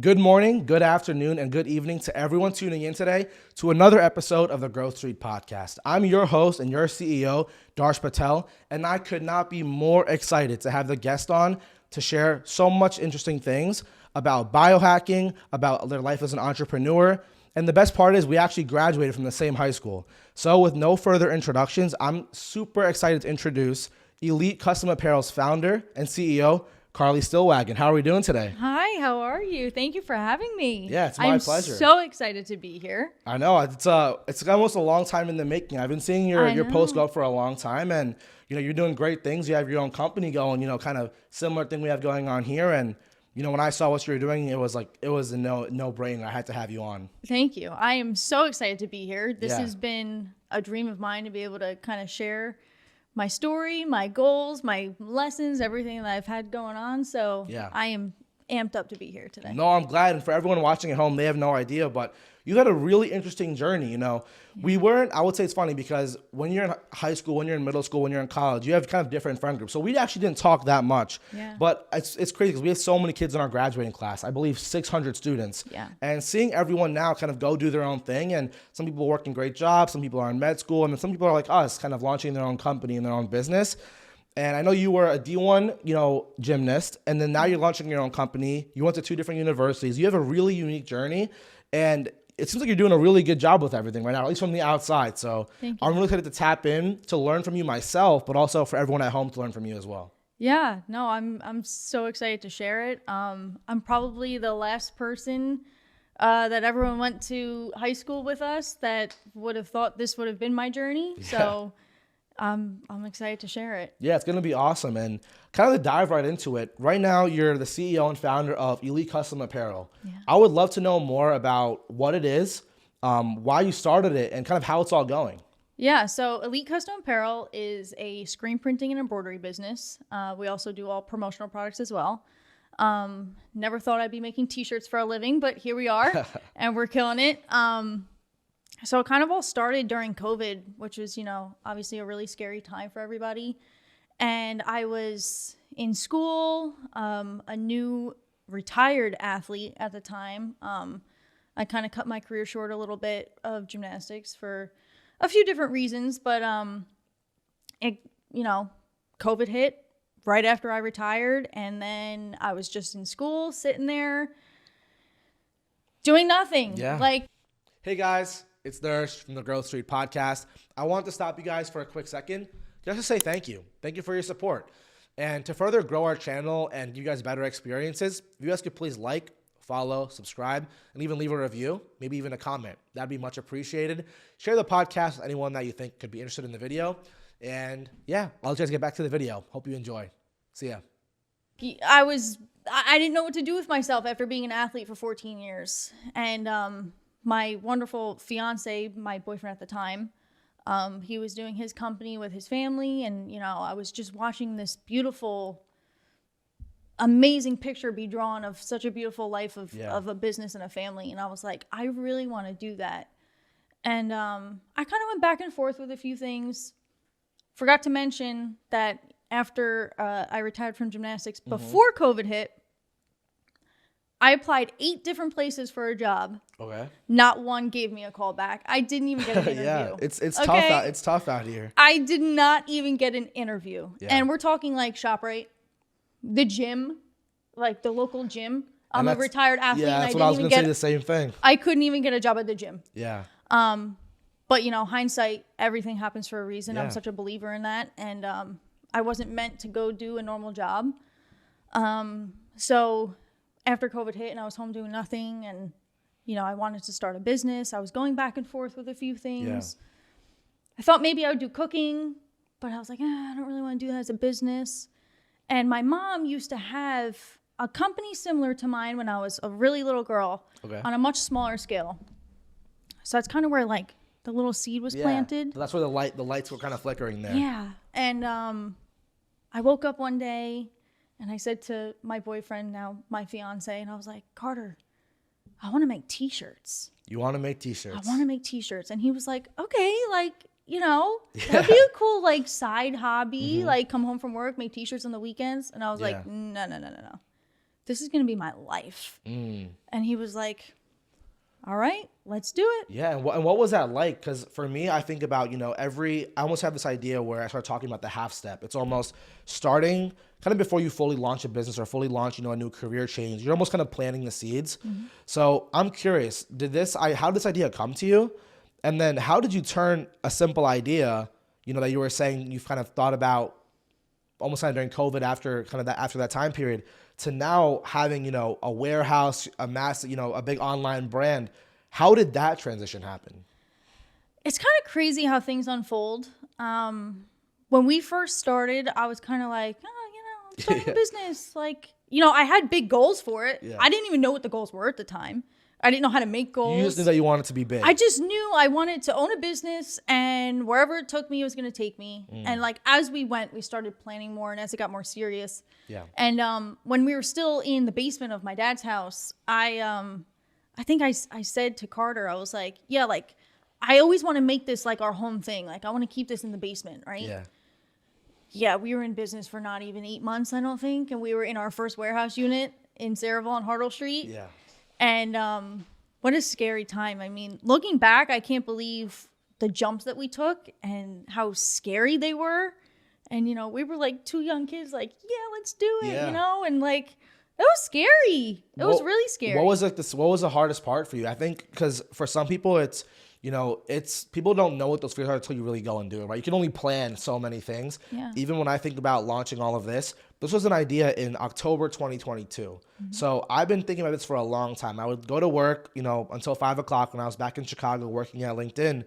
Good morning, good afternoon, and good evening to everyone tuning in today to another episode of the Growth Street Podcast. I'm your host and your CEO, Darsh Patel, and I could not be more excited to have the guest on to share so much interesting things about biohacking, about their life as an entrepreneur. And the best part is we actually graduated from the same high school. So with no further introductions, I'm super excited to introduce Elite Custom Apparel's founder and CEO, Carleigh Stillwagon. How are we doing today? Hi, how are you? Thank you for having me. Yeah, it's my pleasure. I'm so excited to be here. I know. It's almost a long time in the making. I've been seeing your posts go up for a long time, and you're doing great things. You have your own company going, kind of similar thing we have going on here. And when I saw what you were doing, it was a no-brainer. I had to have you on. Thank you. I am so excited to be here. This has been a dream of mine to be able to kind of share my story, my goals, my lessons, everything that I've had going on. So I am amped up to be here today. No, I'm glad. And for everyone watching at home, they have no idea, but you had a really interesting journey. We weren't, I would say it's funny because when you're in high school, when you're in middle school, when you're in college, you have kind of different friend groups. So we actually didn't talk that much, but it's crazy because we have so many kids in our graduating class. I believe 600 students. And seeing everyone now kind of go do their own thing, and some people are working great jobs, some people are in med school, and then some people are like us, kind of launching their own company and their own business. And I know you were a D1, gymnast, and then now you're launching your own company. You went to 2 different universities. You have a really unique journey, and it seems like you're doing a really good job with everything right now, at least from the outside. So I'm really excited to tap in to learn from you myself, but also for everyone at home to learn from you as well. Yeah, no, I'm so excited to share it. I'm probably the last person that everyone went to high school with us that would have thought this would have been my journey. Yeah. So I'm excited to share it. Yeah, it's going to be awesome. And kind of to dive right into it, right now you're the CEO and founder of Elite Custom Apparel. Yeah. I would love to know more about what it is, why you started it, and kind of how it's all going. Yeah, so Elite Custom Apparel is a screen printing and embroidery business. We also do all promotional products as well. Never thought I'd be making t-shirts for a living, but here we are, and we're killing it. So it kind of all started during COVID, which was, obviously a really scary time for everybody. And I was in school, a new retired athlete at the time. I kind of cut my career short a little bit of gymnastics for a few different reasons, but COVID hit right after I retired, and then I was just in school, sitting there, doing nothing. Yeah. Hey guys. It's Darsh from the Growth Street Podcast. I want to stop you guys for a quick second just to say thank you. Thank you for your support. And to further grow our channel and give you guys better experiences, if you guys could please like, follow, subscribe, and even leave a review, maybe even a comment. That'd be much appreciated. Share the podcast with anyone that you think could be interested in the video. And yeah, I'll let you guys get back to the video. Hope you enjoy. See ya. I didn't know what to do with myself after being an athlete for 14 years. And my wonderful fiance, my boyfriend at the time, he was doing his company with his family, and I was just watching this beautiful, amazing picture be drawn of such a beautiful life of a business and a family, and I was like, I really want to do that. And I kind of went back and forth with a few things. Forgot to mention that after I retired from gymnastics, before COVID hit, I applied 8 different places for a job. Okay. Not one gave me a call back. I didn't even get an interview. Yeah, it's tough. It's tough out here. I did not even get an interview. Yeah. And we're talking like ShopRite, the gym, like the local gym. I'm a retired athlete. Yeah, that's what I was going to say, the same thing. I couldn't even get a job at the gym. Yeah. But hindsight, everything happens for a reason. Yeah. I'm such a believer in that. And I wasn't meant to go do a normal job. So after COVID hit and I was home doing nothing, and I wanted to start a business. I was going back and forth with a few things. Yeah. I thought maybe I would do cooking, but I was like, I don't really want to do that as a business. And my mom used to have a company similar to mine when I was a really little girl, on a much smaller scale. So that's kind of where the little seed was planted. So that's where the lights were kind of flickering there. Yeah. And I woke up one day and I said to my boyfriend, now my fiance, and I was like, Carter, I want to make t-shirts. You want to make t-shirts? I want to make t-shirts. And he was like, okay, that'd be a cool side hobby, come home from work, make t-shirts on the weekends. And I was like, no. this is going to be my life. And he was like, all right, let's do it. Yeah. And what was that like? Because for me, I think about, I almost have this idea where I start talking about the half step. It's almost starting kind of before you fully launch a business or fully launch, a new career change. You're almost kind of planting the seeds. So I'm curious, how did this idea come to you? And then how did you turn a simple idea, that you were saying you've kind of thought about almost kind of during COVID after that time period, to now having, a warehouse, a massive, a big online brand. How did that transition happen? It's kind of crazy how things unfold. When we first started, I was kind of like, I'm starting a business. Like, I had big goals for it. Yeah. I didn't even know what the goals were at the time. I didn't know how to make goals. You just knew that you wanted to be big. I just knew I wanted to own a business, and wherever it took me, it was going to take me. And like, as we went, we started planning more, and as it got more serious. Yeah. And when we were still in the basement of my dad's house, I think I said to Carter, I was like, yeah, like, I always want to make this like our home thing. Like, I want to keep this in the basement, right? Yeah. Yeah, we were in business for not even 8 months, I don't think. And we were in our first warehouse unit in Saraville on Hartle Street. Yeah. And what a scary time. I mean, looking back, I can't believe the jumps that we took and how scary they were. And, we were like two young kids like, yeah, let's do it, and like, it was scary. It was really scary. What was the hardest part for you? I think because for some people it's, people don't know what those fears are until you really go and do it, right? You can only plan so many things. Yeah. Even when I think about launching all of this was an idea in October 2022. So I've been thinking about this for a long time. I would go to work, until 5 o'clock when I was back in Chicago working at LinkedIn.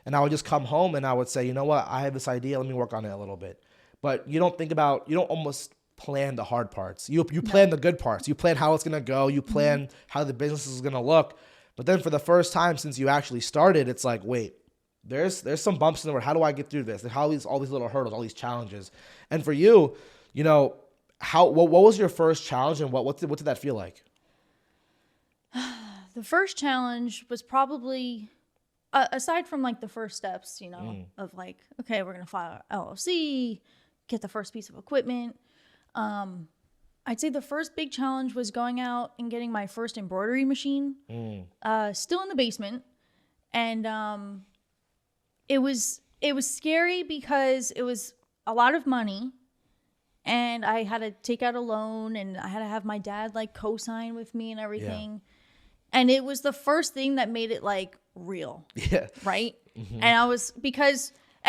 And I would just come home and I would say, you know what? I have this idea. Let me work on it a little bit. But you don't almost plan the hard parts. You plan the good parts. You plan how it's going to go. You plan how the business is going to look. But then for the first time since you actually started, it's like, wait, there's some bumps in the road. How do I get through this? And all these little hurdles, all these challenges. And for you, what was your first challenge and what did that feel like? The first challenge was probably, aside from like the first steps, of like, okay, we're going to file LLC, get the first piece of equipment. I'd say the first big challenge was going out and getting my first embroidery machine, still in the basement. And it was scary because it was a lot of money, and I had to take out a loan, and I had to have my dad like co-sign with me and everything. Yeah. And it was the first thing that made it like real. Yeah. Right. And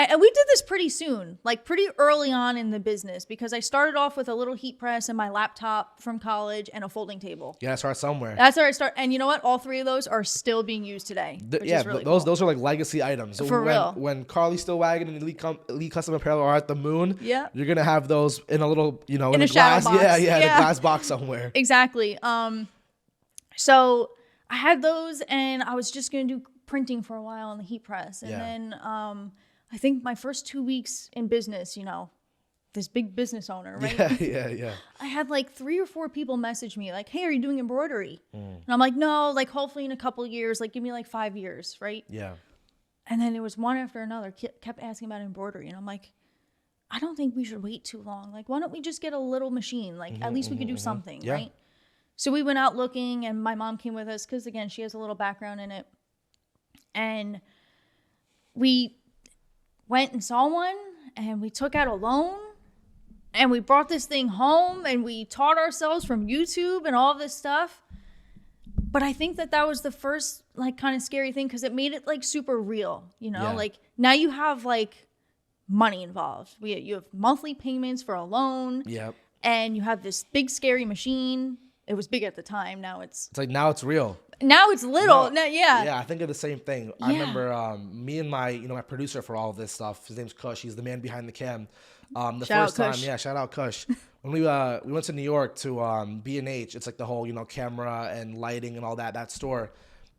and we did this pretty soon, like pretty early on in the business, because I started off with a little heat press and my laptop from college and a folding table. Yeah, start somewhere. That's where I start. And you know what? All three of those are still being used today. Really those are like legacy items. For real. When Carleigh Stillwagon and Elite Custom Apparel are at the moon, you're going to have those in a little, in a glass box. In a glass box somewhere. Exactly. So I had those, and I was just going to do printing for a while on the heat press. And then I think my first 2 weeks in business, this big business owner, right? Yeah. I had like 3 or 4 people message me like, hey, are you doing embroidery? And I'm like, no, like hopefully in a couple of years, like give me like 5 years, right? Yeah. And then it was one after another, kept asking about embroidery. And I'm like, I don't think we should wait too long. Like, why don't we just get a little machine? Like, at least we could do something, right? So we went out looking, and my mom came with us because, again, she has a little background in it. And we went and saw one, and we took out a loan, and we brought this thing home, and we taught ourselves from YouTube and all this stuff. But I think that was the first like kind of scary thing, because it made it like super real, like now you have like money involved. You have monthly payments for a loan. Yep. And you have this big scary machine. It was big at the time. Now it's like, now it's real. Now it's little. Yeah, I think of the same thing. I remember me and my producer for all of this stuff. His name's Kush. He's the man behind the cam. Shout out Kush. When we went to New York to B&H, it's like the whole camera and lighting and all that store.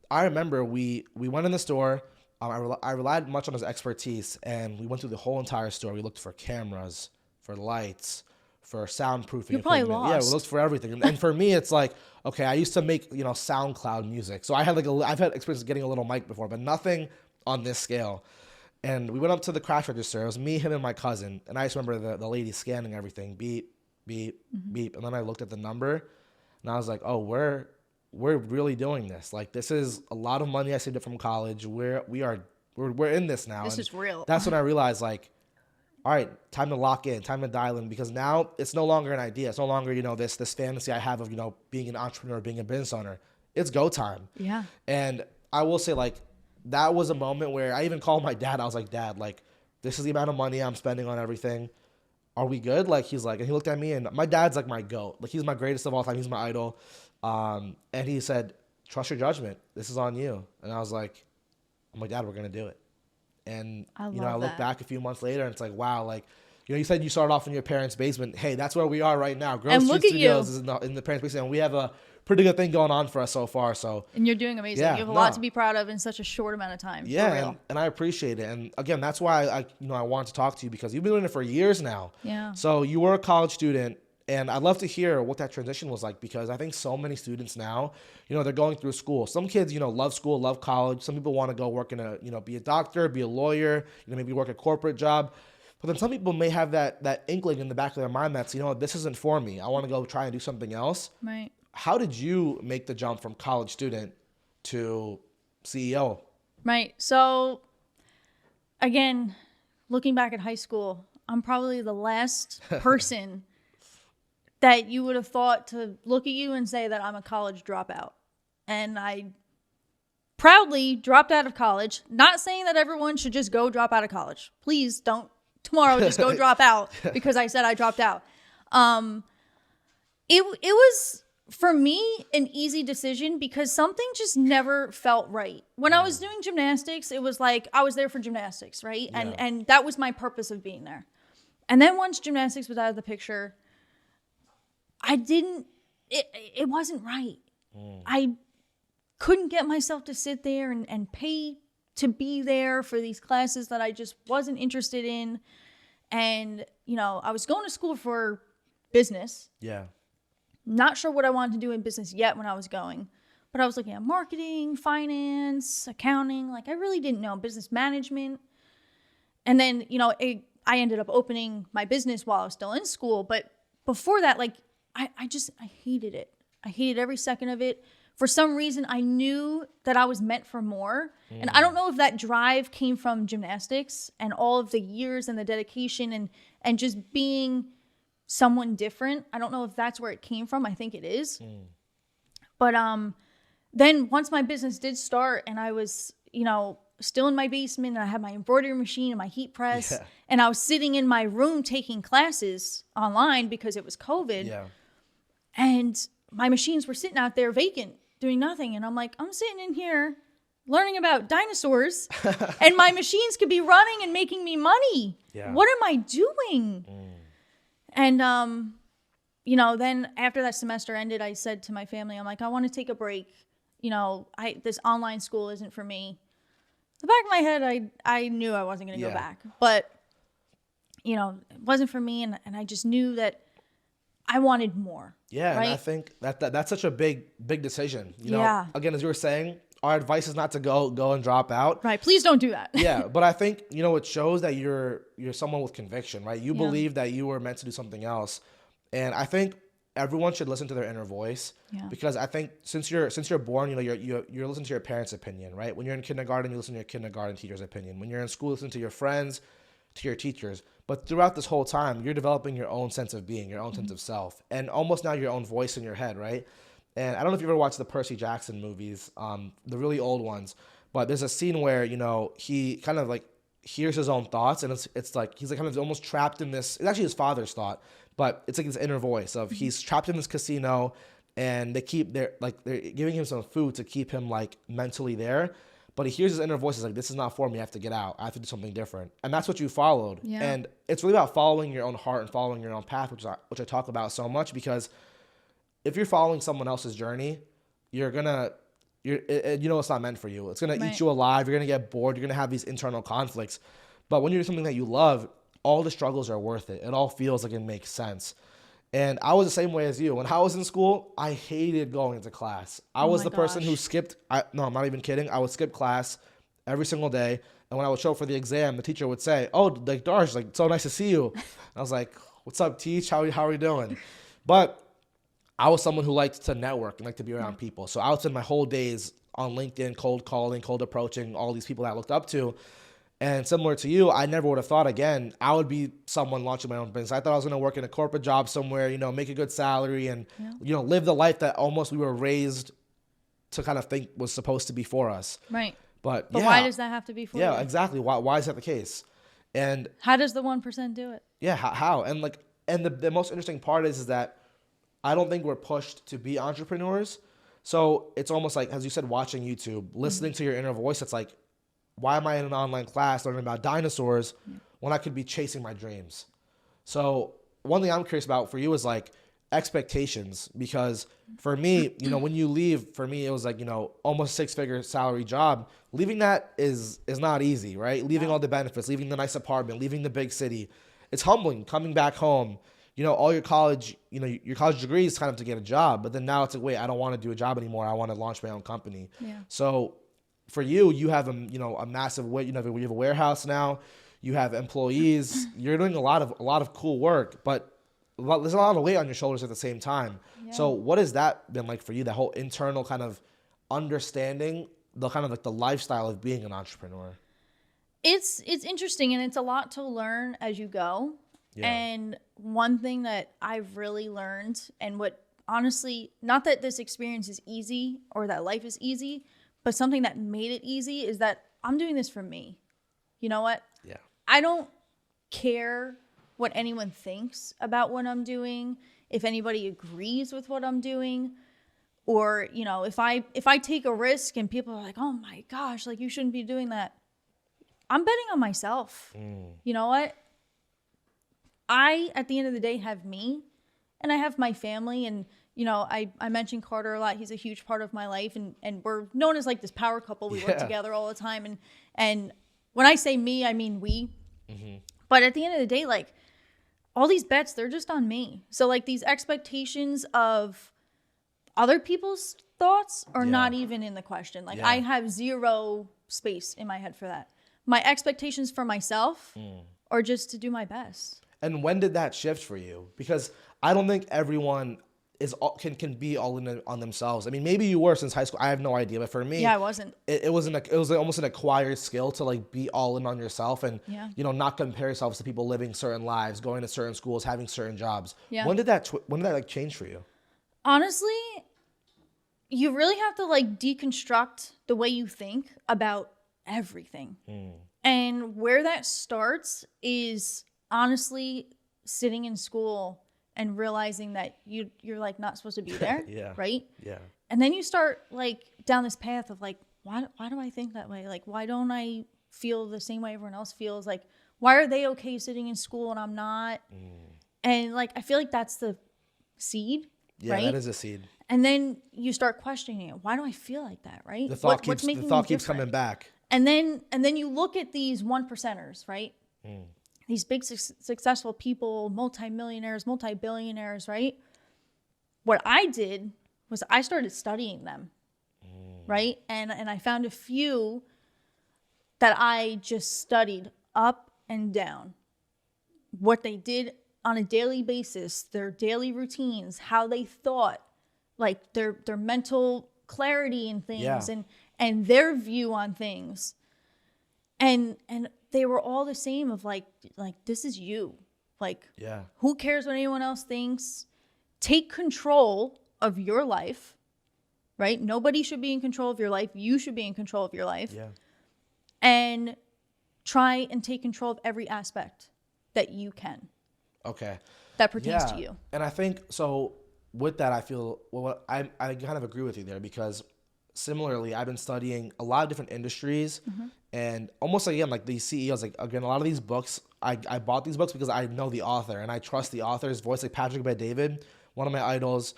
I remember we went in the store. I relied much on his expertise, and we went through the whole entire store. We looked for cameras, for lights, for soundproofing. You're probably lost. Yeah, we looked for everything. And for me, it's like, okay, I used to make SoundCloud music, so I had I've had experience getting a little mic before, but nothing on this scale. And we went up to the cash register. It was me, him, and my cousin. And I just remember the lady scanning everything. Beep, beep, beep. And then I looked at the number. And I was like, oh, we're really doing this. Like, this is a lot of money I saved up from college. We're in this now. This is real. That's when I realized, like, all right, time to lock in, time to dial in, because now it's no longer an idea. It's no longer, this fantasy I have of, being an entrepreneur, being a business owner. It's go time. Yeah. And I will say, like, that was a moment where I even called my dad. I was like, Dad, like, this is the amount of money I'm spending on everything. Are we good? Like, he's like, and he looked at me, and my dad's like my GOAT. Like, he's my greatest of all time. He's my idol. And he said, trust your judgment. This is on you. And I was like, I'm like, Dad, we're going to do it. And, I look back a few months later, and it's like, wow, like, you said you started off in your parents' basement. Hey, that's where we are right now. Grove Street Studios is in the parents' basement, and we have a pretty good thing going on for us so far. So, and you're doing amazing. You have a lot to be proud of in such a short amount of time. Yeah, and I appreciate it. And again, that's why I wanted to talk to you, because you've been doing it for years now. Yeah. So you were a college student, and I'd love to hear what that transition was like, because I think so many students now, they're going through school. Some kids, love school, love college. Some people want to go work in be a doctor, be a lawyer, maybe work a corporate job. But then some people may have that inkling in the back of their mind that's, this isn't for me. I want to go try and do something else. Right. How did you make the jump from college student to CEO? Right. So, again, looking back at high school, I'm probably the last person that you would have thought to look at you and say that I'm a college dropout. And I proudly dropped out of college. Not saying that everyone should just go drop out of college. Please don't tomorrow just go drop out because I said I dropped out. It was, for me, an easy decision because something just never felt right. When I was doing gymnastics, it was like I was there for gymnastics, right? Yeah. And that was my purpose of being there. And then once gymnastics was out of the picture, it wasn't right. I couldn't get myself to sit there and pay to be there for these classes that I just wasn't interested in. And, I was going to school for business. Yeah. Not sure what I wanted to do in business yet when I was going, but I was looking at marketing, finance, accounting. Like, I really didn't know business management. And then, I ended up opening my business while I was still in school. But before that, like, I hated it. I hated every second of it. For some reason, I knew that I was meant for more. And I don't know if that drive came from gymnastics and all of the years and the dedication and just being someone different. I don't know if that's where it came from. I think it is. But then once my business did start and I was, still in my basement and I had my embroidery machine and my heat press and I was sitting in my room taking classes online because it was COVID. Yeah. And my machines were sitting out there vacant, doing nothing. And I'm like, I'm sitting in here learning about dinosaurs and my machines could be running and making me money. Yeah. What am I doing? And, then after that semester ended, I said to my family, I'm like, I want to take a break. This online school isn't for me. The back of my head, I knew I wasn't going to go back. But, it wasn't for me. And I just knew that I wanted more. Yeah, right? and I think that's such a big decision. Again, as you were saying, our advice is not to go and drop out. Right. Please don't do that. Yeah, but I think, it shows that you're someone with conviction, right? You believe that you were meant to do something else. And I think everyone should listen to their inner voice. Yeah. Because I think since you're born, you're listening to your parents' opinion, right? When you're in kindergarten, you listen to your kindergarten teacher's opinion. When you're in school, listen to your friends, to your teachers. But throughout this whole time, you're developing your own sense of being, your own sense of self, and almost now your own voice in your head, right? And I don't know if you've ever watched the Percy Jackson movies, the really old ones, but there's a scene where, he kind of like hears his own thoughts, and it's like he's like kind of almost trapped in this. It's actually his father's thought, but it's like this inner voice of he's trapped in this casino, and they're giving him some food to keep him like mentally there. But he hears his inner voice is like, this is not for me. I have to get out. I have to do something different. And that's what you followed. Yeah. And it's really about following your own heart and following your own path, which I talk about so much, because if you're following someone else's journey, it's not meant for you. It's going to eat you alive. You're going to get bored. You're going to have these internal conflicts. But when you're doing something that you love, all the struggles are worth it. It all feels like it makes sense. And I was the same way as you. When I was in school, I hated going into class. I was the person who skipped. No, I'm not even kidding. I would skip class every single day. And when I would show up for the exam, the teacher would say, "Oh, like Darsh, like so nice to see you." And I was like, "What's up, Teach? How are you doing?" But I was someone who liked to network and liked to be around people. So I would spend my whole days on LinkedIn, cold calling, cold approaching all these people that I looked up to. And similar to you, I never would have thought again I would be someone launching my own business. I thought I was going to work in a corporate job somewhere, you know, make a good salary and, you know, live the life that almost we were raised to kind of think was supposed to be for us. Right. But yeah, why does that have to be for you? Yeah, exactly. Why is that the case? And how does the 1% do it? Yeah, how? And like, and the most interesting part is that I don't think we're pushed to be entrepreneurs. So it's almost like, as you said, watching YouTube, listening to your inner voice. It's like, why am I in an online class learning about dinosaurs when I could be chasing my dreams? So one thing I'm curious about for you is like expectations, because for me, you know, when you leave, for me, it was like, you know, almost 6-figure salary job. Leaving that is not easy, right? Leaving all the benefits, leaving the nice apartment, leaving the big city. It's humbling coming back home. You know, all your college, you know, your college degree is kind of to get a job, but then now it's like, wait, I don't want to do a job anymore. I want to launch my own company. Yeah. So for you, you have a massive, you know, you have a warehouse now, you have employees, you're doing a lot of cool work, but there's a lot of weight on your shoulders at the same time. Yeah. So what has that been like for you? That whole internal kind of understanding, the kind of like the lifestyle of being an entrepreneur. It's interesting, and it's a lot to learn as you go. Yeah. And one thing that I've really learned, and what honestly, not that this experience is easy or that life is easy, but something that made it easy is that I'm doing this for me. You know what? Yeah. I don't care what anyone thinks about what I'm doing, if anybody agrees with what I'm doing, or, you know, if I take a risk and people are like, oh my gosh, like you shouldn't be doing that. I'm betting on myself. You know what? I, at the end of the day, have me and I have my family. And, you know, I mentioned Carter a lot. He's a huge part of my life. And we're known as like this power couple. We work together all the time. And when I say me, I mean we. But at the end of the day, like all these bets, they're just on me. So like these expectations of other people's thoughts are not even in the question. Like I have zero space in my head for that. My expectations for myself are just to do my best. And when did that shift for you? Because I don't think everyone can be all in on themselves. I mean, maybe you were since high school. I have no idea, but for me, I wasn't. It was almost an acquired skill to like be all in on yourself and you know, not compare yourselves to people living certain lives, going to certain schools, having certain jobs. Yeah. When did that like change for you? Honestly, you really have to like deconstruct the way you think about everything. And where that starts is honestly sitting in school and realizing that you're like not supposed to be there. Right? Yeah. And then you start like down this path of like, why do I think that way? Like, why don't I feel the same way everyone else feels? Like, why are they okay sitting in school and I'm not? And like, I feel like that's the seed. Yeah, right? That is a seed. And then you start questioning it. Why do I feel like that? Right? The thought keeps coming back. And then you look at these 1%ers, right? These big successful people, multimillionaires, multi-billionaires, right? What I did was I started studying them, right? And I found a few that I just studied up and down. What they did on a daily basis, their daily routines, how they thought, like their mental clarity in things and their view on things. And they were all the same of like this is you. Like who cares what anyone else thinks? Take control of your life, right? Nobody should be in control of your life. You should be in control of your life. Yeah. And try and take control of every aspect that you can. Okay. That pertains to you. And I think so with that, I feel I kind of agree with you there, because similarly, I've been studying a lot of different industries and almost again, like these CEOs, like again, a lot of these books, I bought these books because I know the author and I trust the author's voice, like Patrick Bet-David, one of my idols.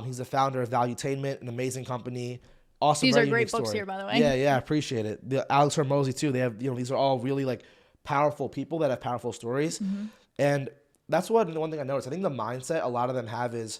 He's the founder of Valuetainment, an amazing company. Awesome. These are great books here, by the way. Yeah, I appreciate it. The Alex Hormozy too. They have, these are all really like powerful people that have powerful stories. And that's one thing I noticed. I think the mindset a lot of them have is,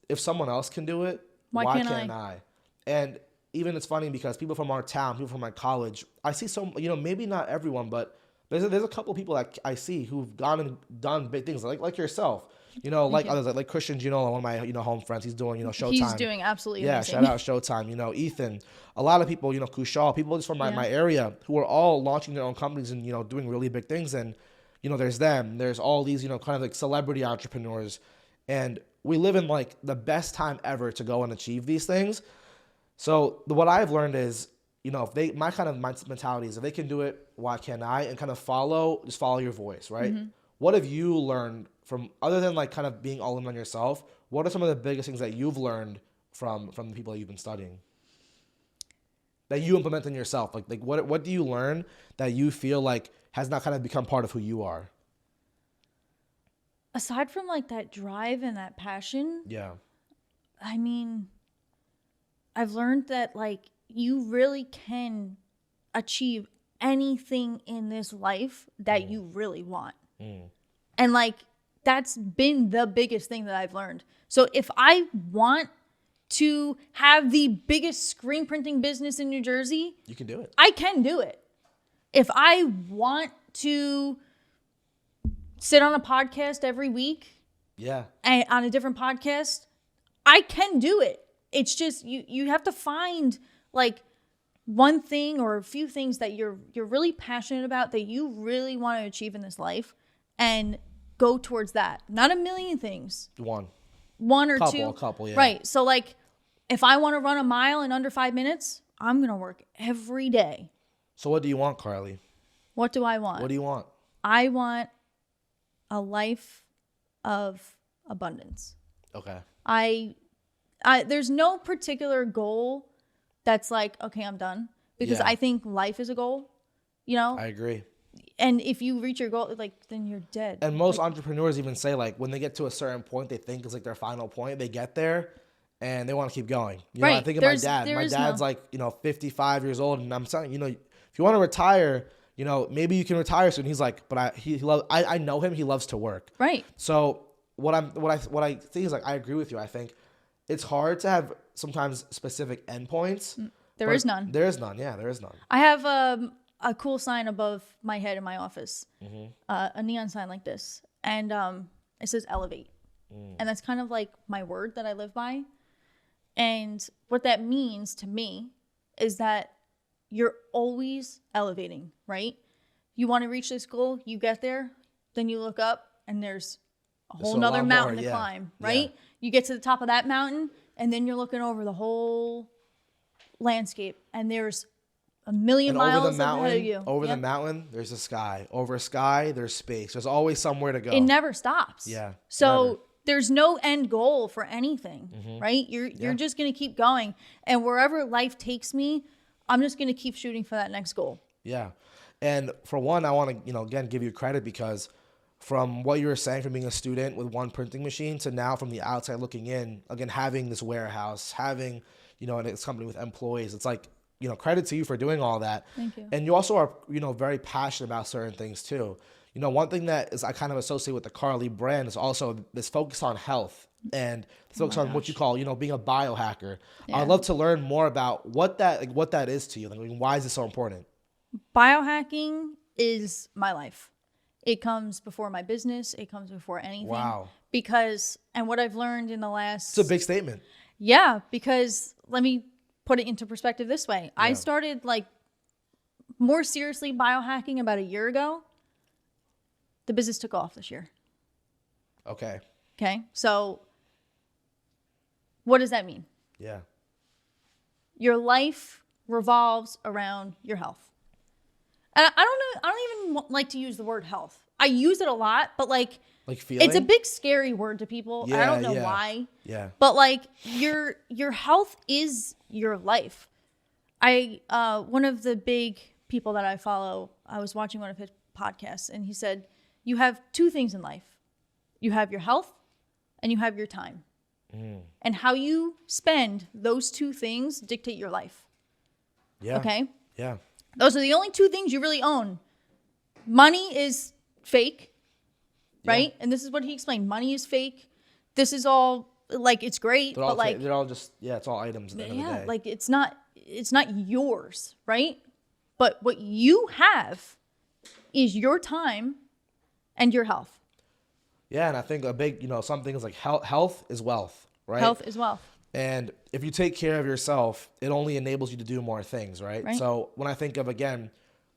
if someone else can do it, why can't I? And even it's funny because people from our town, people from my college, I see maybe not everyone, but There's a couple of people that I see who've gone and done big things like yourself. You know, like others, like Christian, one of my, home friends, he's doing, Showtime. He's doing absolutely amazing. Shout out Showtime. Ethan, a lot of people, Kushal, people just from my area who are all launching their own companies and, doing really big things. And, there's them, there's all these, kind of like celebrity entrepreneurs. And we live in like the best time ever to go and achieve these things. So what I've learned is, if my kind of mentality is if they can do it, why can't I? And kind of follow your voice, right? Mm-hmm. What have you learned from, other than like kind of being all in on yourself, what are some of the biggest things that you've learned from the people that you've been studying that you implement in yourself? Like what do you learn that you feel like has not kind of become part of who you are? Aside from like that drive and that passion. Yeah. I mean, I've learned that like you really can achieve anything in this life that you really want. And like, that's been the biggest thing that I've learned. So if I want to have the biggest screen printing business in New Jersey, you can do it. I can do it. If I want to sit on a podcast every week, and on a different podcast, I can do it. It's just you have to find like one thing or a few things that you're really passionate about that you really want to achieve in this life, and go towards that. Not a million things. One or two. A couple, yeah. Right. So like, if I want to run a mile in under 5 minutes, I'm going to work every day. So what do you want, Carleigh? What do I want? What do you want? I want a life of abundance. Okay. I there's no particular goal that's like, okay, I'm done. Because I think life is a goal, I agree. And if you reach your goal, like, then you're dead. And most entrepreneurs even say, like, when they get to a certain point, they think it's like their final point. They get there and they want to keep going. Right. I think of my dad. My dad's like, 55 years old, and I'm saying, if you want to retire, maybe you can retire soon. He's like, but I know him. He loves to work. Right. So what I think is like, I agree with you. I think it's hard to have sometimes specific endpoints. There is none. There is none. Yeah, there is none. I have a cool sign above my head in my office, a neon sign like this, and it says elevate, and that's kind of like my word that I live by. And what that means to me is that you're always elevating, right? You want to reach this goal, you get there, then you look up and there's a whole nother mountain to climb, right? Yeah. You get to the top of that mountain and then you're looking over the whole landscape and there's a million miles ahead of you. Over the mountain, there's a sky. Over sky, there's space. There's always somewhere to go. It never stops. Yeah. So there's no end goal for anything, right? You're just going to keep going. And wherever life takes me, I'm just going to keep shooting for that next goal. Yeah. And for one, I want to, again, give you credit because from what you were saying, from being a student with one printing machine to now from the outside looking in, again, having this warehouse, having, this company with employees, it's like, credit to you for doing all that. Thank you. And you also are, very passionate about certain things too. One thing that is I kind of associate with the Carleigh brand is also this focus on health and focus on what you call, being a biohacker. Yeah. I'd love to learn more about what that is to you. Like, why is it so important? Biohacking is my life. It comes before my business. It comes before anything. Wow. Because, and what I've learned in the last... It's a big statement. Yeah, because let me put it into perspective this way. Yeah. I started more seriously biohacking about a year ago. The business took off this year. Okay. So what does that mean? Yeah. Your life revolves around your health. And I don't even like to use the word health. I use it a lot, but feeling? It's a big scary word to people. Yeah, I don't know why. Yeah. But your health is your life. One of the big people that I follow, I was watching one of his podcasts and he said, you have two things in life. You have your health and you have your time. And how you spend those two things dictate your life. Yeah. Okay? Yeah. Those are the only two things you really own. Money is fake, right? And this is what he explained. Money is fake. This is all, it's great, they're all just, it's all items at the end of the day. It's not yours, right? But what you have is your time and your health. Yeah, and I think a big, some things like health is wealth, right? Health is wealth. And if you take care of yourself, it only enables you to do more things, right? So when I think of, again,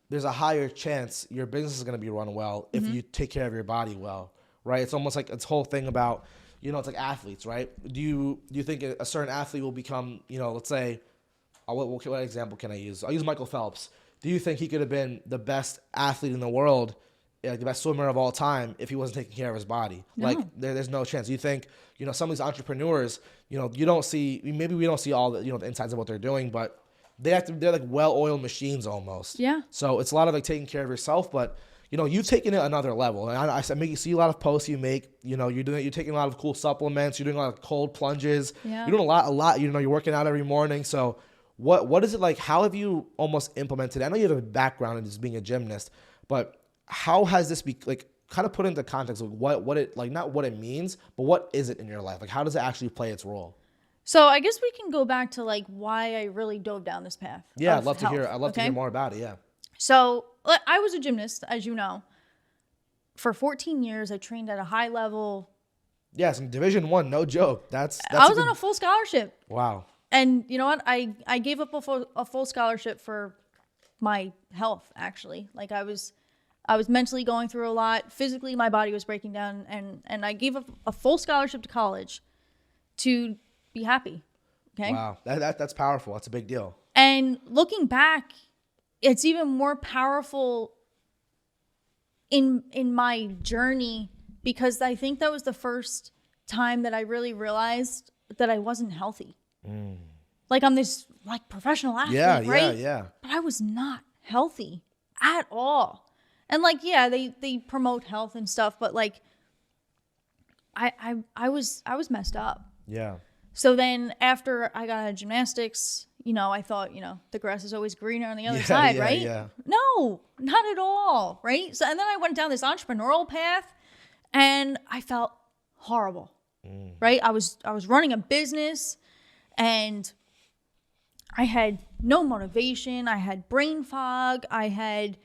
there's a higher chance your business is going to be run well if you take care of your body well, right? It's almost like this whole thing about, it's like athletes, right? Do you think a certain athlete will become, let's say, what example can I use? I'll use Michael Phelps. Do you think he could have been the best athlete in the world, like the best swimmer of all time, if he wasn't taking care of his body? No. Like there's no chance. You think, some of these entrepreneurs, you don't see, maybe we don't see all the, the insides of what they're doing, but they're like well-oiled machines almost. Yeah. So it's a lot of like taking care of yourself, but you've taken it another level. And I see a lot of posts you make, you're taking a lot of cool supplements, you're doing a lot of cold plunges. Yeah. You're doing a lot, you're working out every morning. So what is it like? How have you almost implemented it? I know you have a background in just being a gymnast, but how has this kind of put into context of what it, like, not what it means, but what is it in your life? Like, how does it actually play its role? So I guess we can go back to like why I really dove down this path. Yeah, I'd love to hear more about it. Yeah. So I was a gymnast, as you know. For 14 years, I trained at a high level. Yeah, some Division I, no joke. That's I was on a full scholarship. Wow. And you know what? I gave up a full scholarship for my health, actually. Like I was mentally going through a lot. Physically, my body was breaking down. And I gave up a full scholarship to college to be happy. Okay. Wow. That's powerful. That's a big deal. And looking back, it's even more powerful in my journey, because I think that was the first time that I really realized that I wasn't healthy. Like I'm this like professional athlete, right? Yeah. But I was not healthy at all. And like, yeah, they promote health and stuff, but like I was messed up. Yeah. So then after I got out of gymnastics, I thought, the grass is always greener on the other side, right? Yeah. No, not at all, right? So and then I went down this entrepreneurial path and I felt horrible. Right? I was running a business and I had no motivation, I had brain fog, I had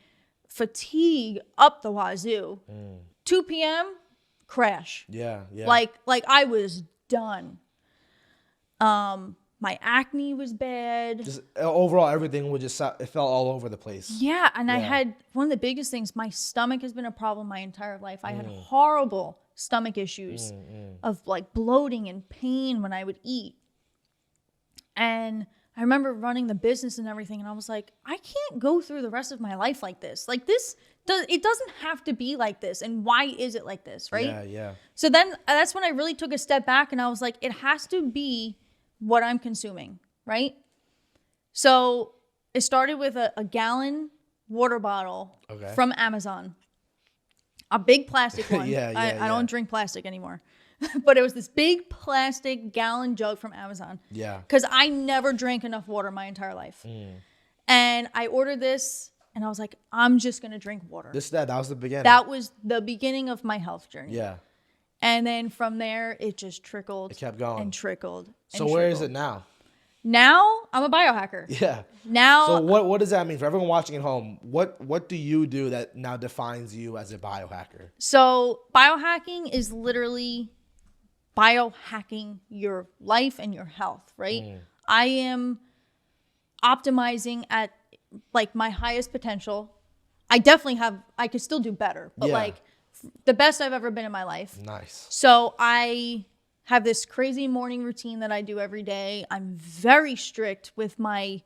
fatigue up the wazoo. 2 p.m. crash. Yeah. Like I was done. My acne was bad. Just overall, everything it felt all over the place. Yeah, and I had one of the biggest things. My stomach has been a problem my entire life. I had horrible stomach issues of like bloating and pain when I would eat. And I remember running the business and everything, and I was like, I can't go through the rest of my life like this. Like it doesn't have to be like this. And why is it like this, right? Yeah. So then that's when I really took a step back and I was like, it has to be what I'm consuming, right? So it started with a gallon water bottle from Amazon. A big plastic one. I don't drink plastic anymore. But it was this big plastic gallon jug from Amazon. Yeah. Because I never drank enough water my entire life. And I ordered this and I was like, I'm just going to drink water. That was the beginning. That was the beginning of my health journey. Yeah. And then from there, it just trickled. It kept going. And trickled. So where is it now? Now, I'm a biohacker. Yeah. Now. So what does that mean for everyone watching at home? What do you do that now defines you as a biohacker? So biohacking is literally biohacking your life and your health, right? I am optimizing at like my highest potential. I could still do better, but like the best I've ever been in my life. Nice. So I have this crazy morning routine that I do every day. I'm very strict with my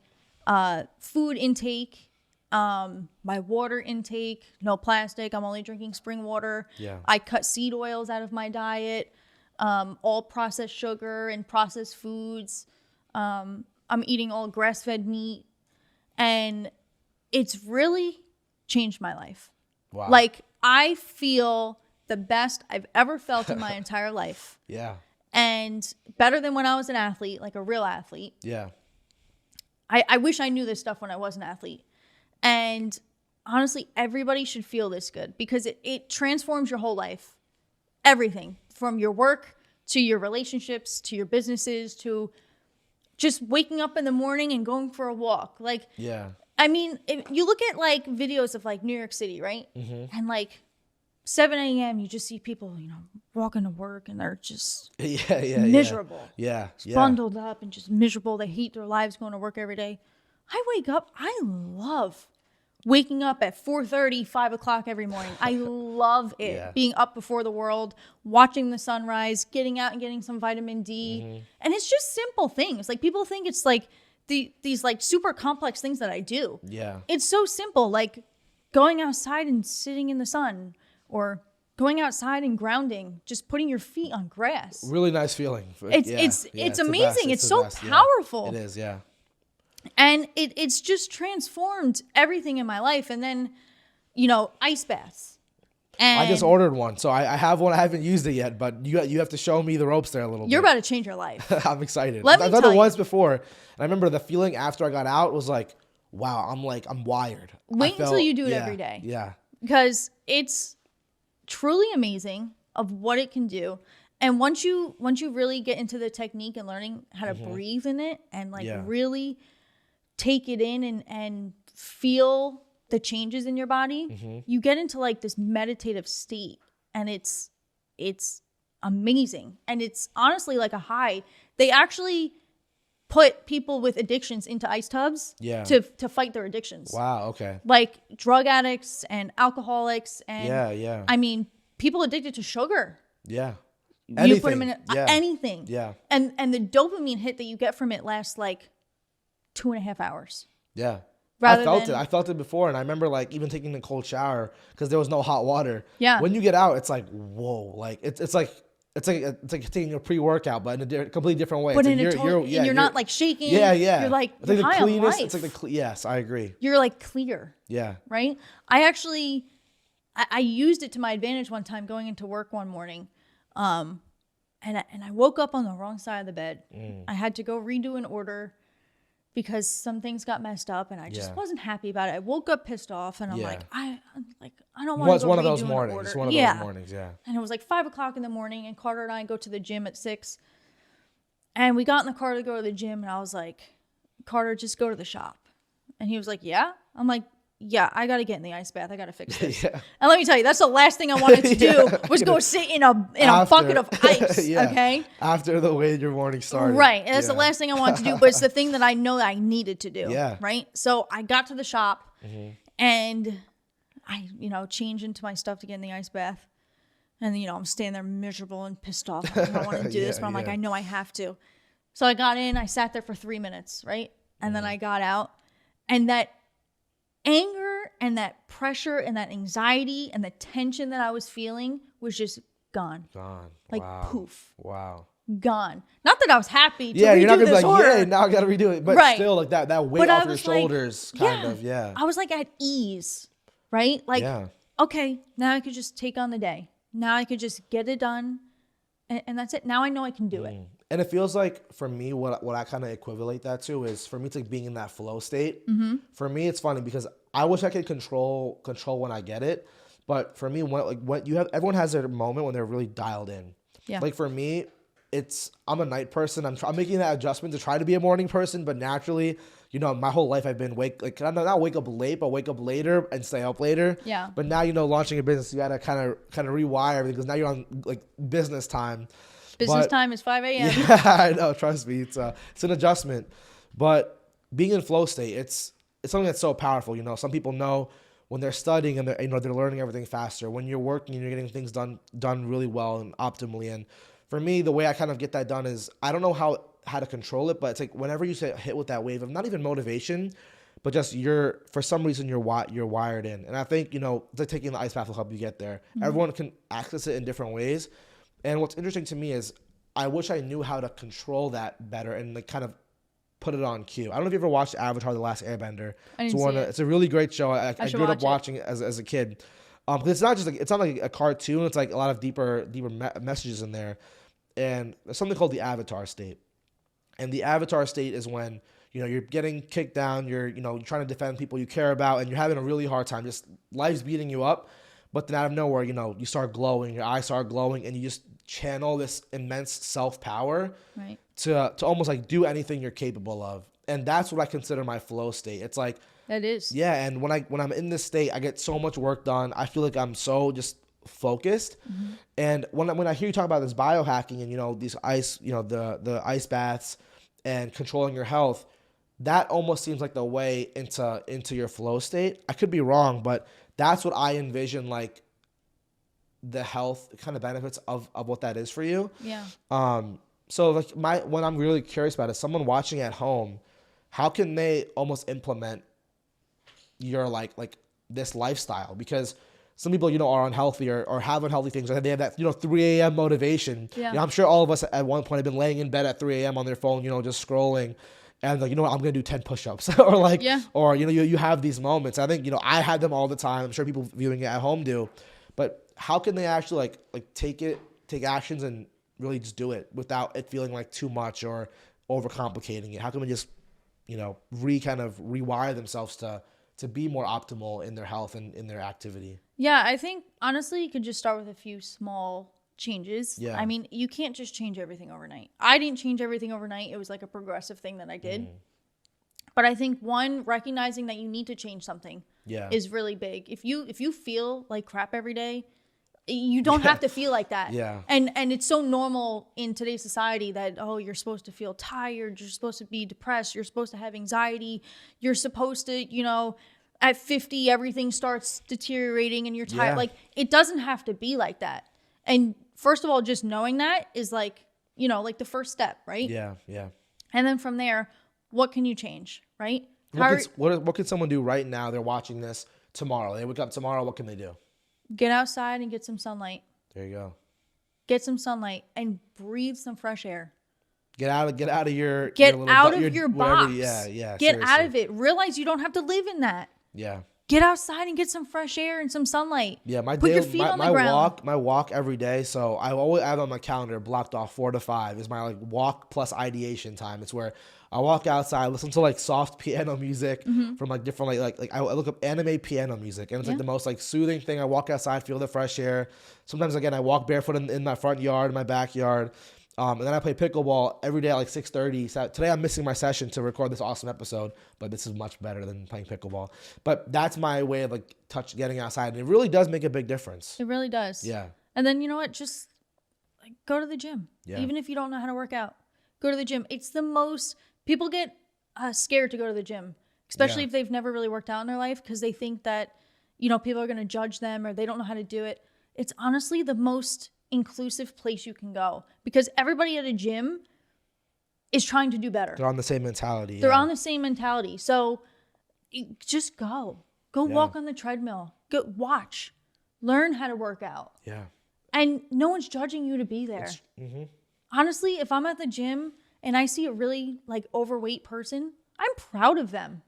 food intake, my water intake, no plastic. I'm only drinking spring water. Yeah. I cut seed oils out of my diet, all processed sugar and processed foods. I'm eating all grass-fed meat. And it's really changed my life. Wow. Like, I feel the best I've ever felt in my entire life. Yeah. And better than when I was an athlete, like a real athlete. Yeah. I wish I knew this stuff when I was an athlete. And honestly, everybody should feel this good because it transforms your whole life. Everything from your work to your relationships to your businesses to just waking up in the morning and going for a walk. Like, yeah, I mean, if you look at like videos of like New York City, right? And like 7 a.m., you just see people, walking to work and they're just miserable. Yeah. Bundled up and just miserable. They hate their lives going to work every day. I wake up, I love waking up at 4:30, 5 o'clock every morning. I love it. Being up before the world, watching the sunrise, getting out and getting some vitamin D. And it's just simple things. Like people think it's like these like super complex things that I do. Yeah. It's so simple, like going outside and sitting in the sun, or going outside and grounding, just putting your feet on grass. Really nice feeling. It's amazing. It's so powerful. It is, yeah. And it's just transformed everything in my life. And then, ice baths. And I just ordered one. So I have one. I haven't used it yet, but you have to show me the ropes there a little bit. You're about to change your life. I'm excited. Let me I've done tell it you. once before. And I remember the feeling after I got out was like, wow, I'm wired. Wait until you do it every day. Yeah. Because it's truly amazing of what it can do. And once you really get into the technique and learning how to breathe in it and like really take it in and feel the changes in your body, you get into like this meditative state, and it's amazing. And it's honestly like a high. They actually put people with addictions into ice tubs to fight their addictions. Wow. Okay. Like drug addicts and alcoholics and yeah. I mean, people addicted to sugar. Yeah. You put them in anything. Yeah. And the dopamine hit that you get from it lasts like 2.5 hours. Yeah. Rather I felt it before, and I remember like even taking a cold shower because there was no hot water. Yeah. When you get out, it's like whoa, like it's like taking a pre-workout, but in a completely different way. But it's you're not like shaking. Yeah. You're like it's like high the cleanest. on life. It's like yes, I agree. You're like clear. Yeah. Right. I actually I used it to my advantage one time going into work one morning. And I woke up on the wrong side of the bed. I had to go redo an order because some things got messed up, and I just wasn't happy about it. I woke up pissed off, and I'm like, I don't want to go one of redo those an mornings. order. It's one of those mornings, yeah. And it was like 5 o'clock in the morning, and Carter and I go to the gym at 6. And we got in the car to go to the gym, and I was like, Carter, just go to the shop. And he was like, yeah? I'm like, yeah, I got to get in the ice bath. I got to fix this. And let me tell you, that's the last thing I wanted to do was go sit in a bucket of ice, okay? After the way your morning started. Right. And that's the last thing I wanted to do, but it's the thing that I know that I needed to do, Yeah. right? So I got to the shop, and I, changed into my stuff to get in the ice bath. And, I'm standing there miserable and pissed off. I don't want to do this, but I'm like, I know I have to. So I got in, I sat there for 3 minutes, right? And then I got out, and that anger and that pressure and that anxiety and the tension that I was feeling was just gone. Like poof. Wow. Gone. Not that I was happy to you're not redo gonna this be order. like, now I gotta redo it. But still, like that weight off your shoulders, kind of. I was like at ease, right? Like, okay, now I could just take on the day. Now I could just get it done, and that's it. Now I know I can do it. And it feels like, for me, what I kind of equivalent that to is, for me, it's like being in that flow state. For me, it's funny because I wish I could control when I get it. But for me, everyone has their moment when they're really dialed in. Yeah. Like for me, I'm a night person. I'm making that adjustment to try to be a morning person, but naturally, my whole life I've been not wake up late, but wake up later and stay up later. Yeah. But now, launching a business, you gotta kind of rewire everything because now you're on like business time. Business time is 5 a.m. Yeah, I know. Trust me, it's an adjustment. But being in flow state, it's something that's so powerful. Some people know when they're studying and they're learning everything faster. When you're working and you're getting things done really well and optimally. And for me, the way I kind of get that done is I don't know how to control it, but it's like whenever you hit with that wave of not even motivation, but just for some reason you're wired in. And I think it's like taking the ice bath will help you get there. Everyone can access it in different ways. And what's interesting to me is I wish I knew how to control that better and like kind of put it on cue. I don't know if you ever watched Avatar: The Last Airbender. It's a really great show. I grew up watching it as a kid. It's not just it's not like a cartoon. It's like a lot of deeper messages in there. And there's something called the Avatar state. And the Avatar state is when you're getting kicked down. You're trying to defend people you care about, and you're having a really hard time. Just life's beating you up. But then out of nowhere, you start glowing, your eyes start glowing, and you just channel this immense self-power to almost like do anything you're capable of. And that's what I consider my flow state. It's like, That is. yeah. And when I'm in this state, I get so much work done. I feel like I'm so just focused. And when I hear you talk about this biohacking and, you know, these ice, you know, the ice baths and controlling your health, that almost seems like the way into your flow state. I could be wrong, but that's what I envision, like the health kind of benefits of what that is for you. Yeah. So like what I'm really curious about is someone watching at home, how can they almost implement your like this lifestyle? Because some people, you know, are unhealthy or have unhealthy things, or they have that, you know, 3 a.m. motivation. Yeah. You know, I'm sure all of us at one point have been laying in bed at 3 a.m. on their phone, you know, just scrolling, and like, you know what, I'm gonna do 10 push-ups, or like, or you know, you have these moments. I think, you know, I had them all the time. I'm sure people viewing it at home do, but how can they actually like take actions and really just do it without it feeling like too much or overcomplicating it? How can we just, you know, rewire themselves to be more optimal in their health and in their activity? Yeah, I think honestly you could just start with a few small changes. Yeah. I mean, you can't just change everything overnight. I didn't change everything overnight. It was like a progressive thing that I did. But I think one, recognizing that you need to change something is really big. If you feel like crap every day, you don't have to feel like that. Yeah. And it's so normal in today's society that, oh, you're supposed to feel tired, you're supposed to be depressed, you're supposed to have anxiety, you're supposed to, you know, at 50 everything starts deteriorating and you're tired. Yeah. Like, it doesn't have to be like that. And first of all, just knowing that is like, you know, like the first step, right? Yeah, yeah. And then from there, what can you change, right? What can someone do right now? They're watching this tomorrow. They wake up tomorrow. What can they do? Get outside and get some sunlight. There you go. Get some sunlight and breathe some fresh air. Get out of your your box. Yeah. Get seriously. out of it. Realize you don't have to live in that. Yeah. Get outside and get some fresh air and some sunlight. Yeah, Put your feet on the ground. My walk every day. So I always have on my calendar blocked off 4 to 5 is my like walk plus ideation time. It's where I walk outside, listen to like soft piano music from like different like I look up anime piano music, and it's like the most like soothing thing. I walk outside, feel the fresh air. Sometimes again I walk barefoot in my front yard, in my backyard. And then I play pickleball every day at like 6:30. So today I'm missing my session to record this awesome episode, but this is much better than playing pickleball. But that's my way of like getting outside, and it really does make a big difference. It really does. Yeah. And then you know what? Just like go to the gym. Yeah. Even if you don't know how to work out, go to the gym. It's the most people get scared to go to the gym, especially if they've never really worked out in their life, because they think that, you know, people are going to judge them or they don't know how to do it. It's honestly the most inclusive place you can go, because everybody at a gym is trying to do better. They're on the same mentality. They're on the same mentality. So just go walk on the treadmill, go watch, learn how to work out. Yeah. And no one's judging you to be there. Honestly, if I'm at the gym and I see a really like overweight person, I'm proud of them.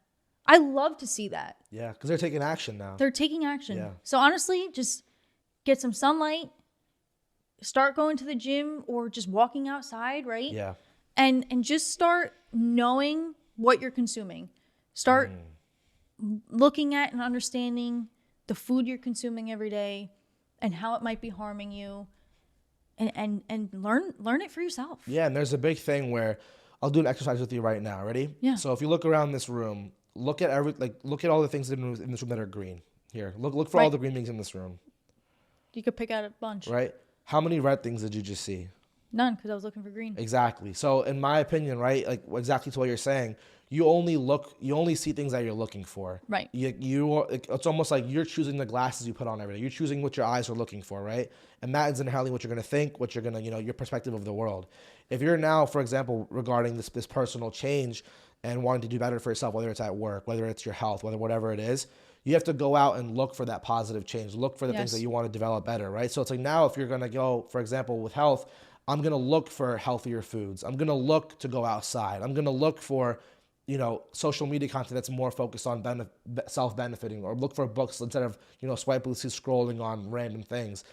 I love to see that. Yeah, because they're taking action now. They're taking action. Yeah. So honestly, just get some sunlight, start going to the gym or just walking outside, right? Yeah. And just start knowing what you're consuming. Start looking at and understanding the food you're consuming every day and how it might be harming you, and learn it for yourself. Yeah, and there's a big thing where I'll do an exercise with you right now. Ready? Yeah. So if you look around this room, look at all the things in this room that are green. Here, look for all the green things in this room. You could pick out a bunch. Right? How many red things did you just see? None, because I was looking for green. Exactly. So in my opinion, right, like exactly to what you're saying, you only see things that you're looking for. Right. It's almost like you're choosing the glasses you put on every day. You're choosing what your eyes are looking for, right? And that is inherently what you're going to think, what you're going to, your perspective of the world. If you're now, for example, regarding this personal change and wanting to do better for yourself, whether it's at work, whether it's your health, whatever it is, you have to go out and look for that positive change. Look for the things that you want to develop better, right? So it's like now if you're going to go, for example, with health, I'm going to look for healthier foods. I'm going to look to go outside. I'm going to look for, social media content that's more focused on self-benefiting, or look for books instead of, swipelessly scrolling on random things.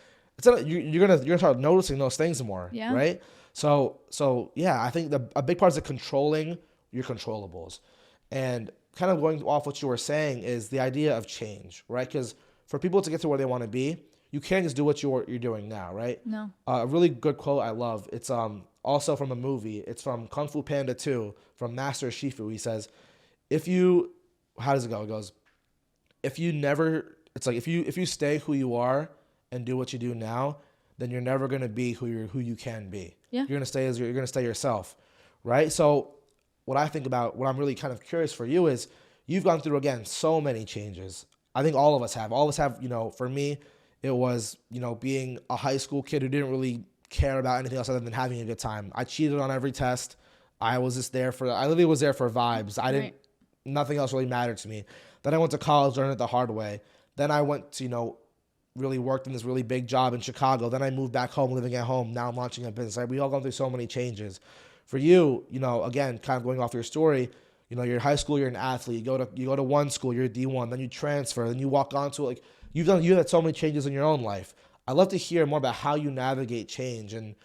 You're gonna start noticing those things more, right? So yeah, I think a big part is controlling your controllables, and kind of going off what you were saying is the idea of change, right? Because for people to get to where they want to be, you can't just do what you're doing now, right? No. A really good quote I love. It's also from a movie. It's from Kung Fu Panda 2, from Master Shifu. He says, if you, how does it go? It goes, if you stay who you are and do what you do now, then you're never going to be who you can be. Yeah. You're going to stay yourself. Right? So what I think about, what I'm really kind of curious for you is, you've gone through, again, so many changes. I think all of us have. All of us have, for me, it was, being a high school kid who didn't really care about anything else other than having a good time. I cheated on every test. I literally was there for vibes. Nothing else really mattered to me. Then I went to college, learned it the hard way. Then I went to, really worked in this really big job in Chicago. Then I moved back home, living at home. Now I'm launching a business. We all gone through so many changes. For you, again, kind of going off your story, you're in high school, you're an athlete. You go to one school, you're a D1, then you transfer, then you walk on to you've had so many changes in your own life. I'd love to hear more about how you navigate change and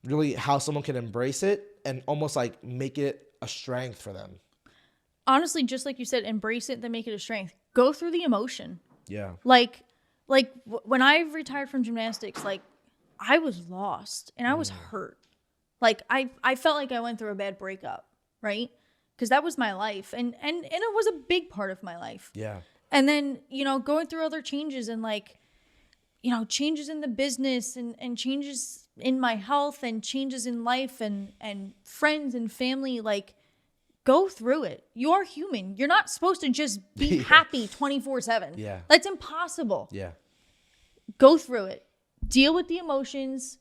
really how someone can embrace it and almost make it a strength for them. Honestly, just like you said, embrace it, then make it a strength. Go through the emotion. Yeah. When I retired from gymnastics, I was lost and I was hurt. I felt like I went through a bad breakup, right? Because that was my life, and it was a big part of my life. Yeah. And then going through other changes and changes in the business and changes in my health and changes in life and friends and family, go through it. You're human. You're not supposed to just be happy 24/7. Yeah. That's impossible. Yeah. Go through it. Deal with the emotions.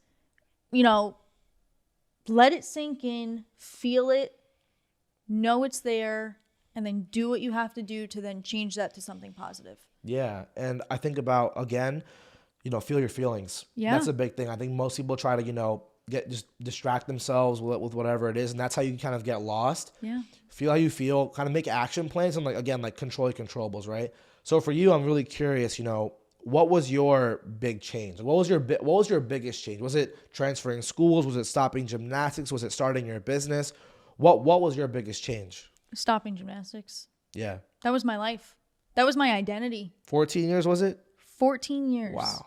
Let it sink in. Feel it. Know it's there. And then do what you have to do to then change that to something positive. Yeah. And I think about, again, feel your feelings. Yeah. That's a big thing. I think most people try to, just distract themselves with whatever it is. And that's how you kind of get lost. Yeah. Feel how you feel, kind of make action plans and control your controllables, right? So for you, I'm really curious, what was your big change? What was your biggest change? Was it transferring schools? Was it stopping gymnastics? Was it starting your business? What was your biggest change? Stopping gymnastics. Yeah. That was my life. That was my identity. 14 years, was it? 14 years. Wow.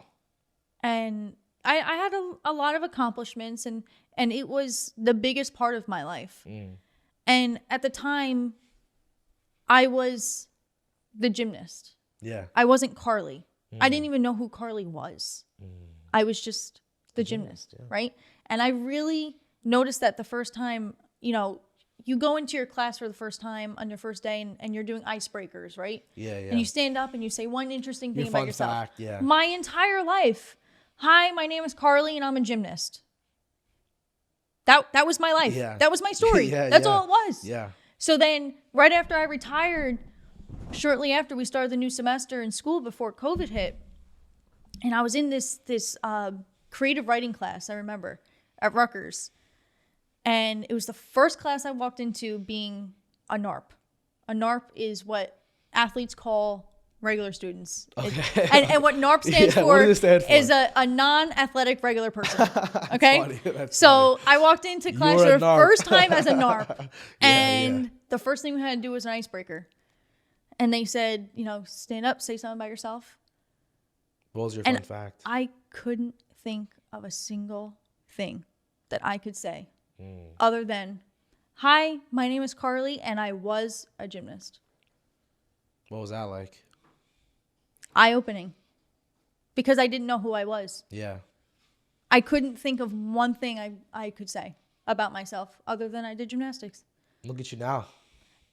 And I had a lot of accomplishments and it was the biggest part of my life. And at the time, I was the gymnast. Yeah. I wasn't Carleigh. I didn't even know who Carleigh was. I was just the gymnast, yeah. Right? And I really noticed that the first time, you go into your class for the first time on your first day and you're doing icebreakers, right? Yeah. And you stand up and you say one interesting thing about yourself. Fact, yeah. My entire life. Hi, my name is Carleigh and I'm a gymnast. That was my life. Yeah. That was my story. That's all it was. Yeah. So then right after I retired, shortly after we started the new semester in school before COVID hit, and I was in this creative writing class, I remember, at Rutgers. And it was the first class I walked into being a NARP. A NARP is what athletes call regular students. Okay. And what NARP stands for is a non-athletic regular person. Okay? That's so funny. I walked into class for the first time as a NARP. And the first thing we had to do was an icebreaker. And they said, stand up, say something about yourself. What was your fun fact? I couldn't think of a single thing that I could say other than, hi, my name is Carleigh, and I was a gymnast. What was that like? Eye-opening. Because I didn't know who I was. Yeah. I couldn't think of one thing I could say about myself other than I did gymnastics. Look at you now.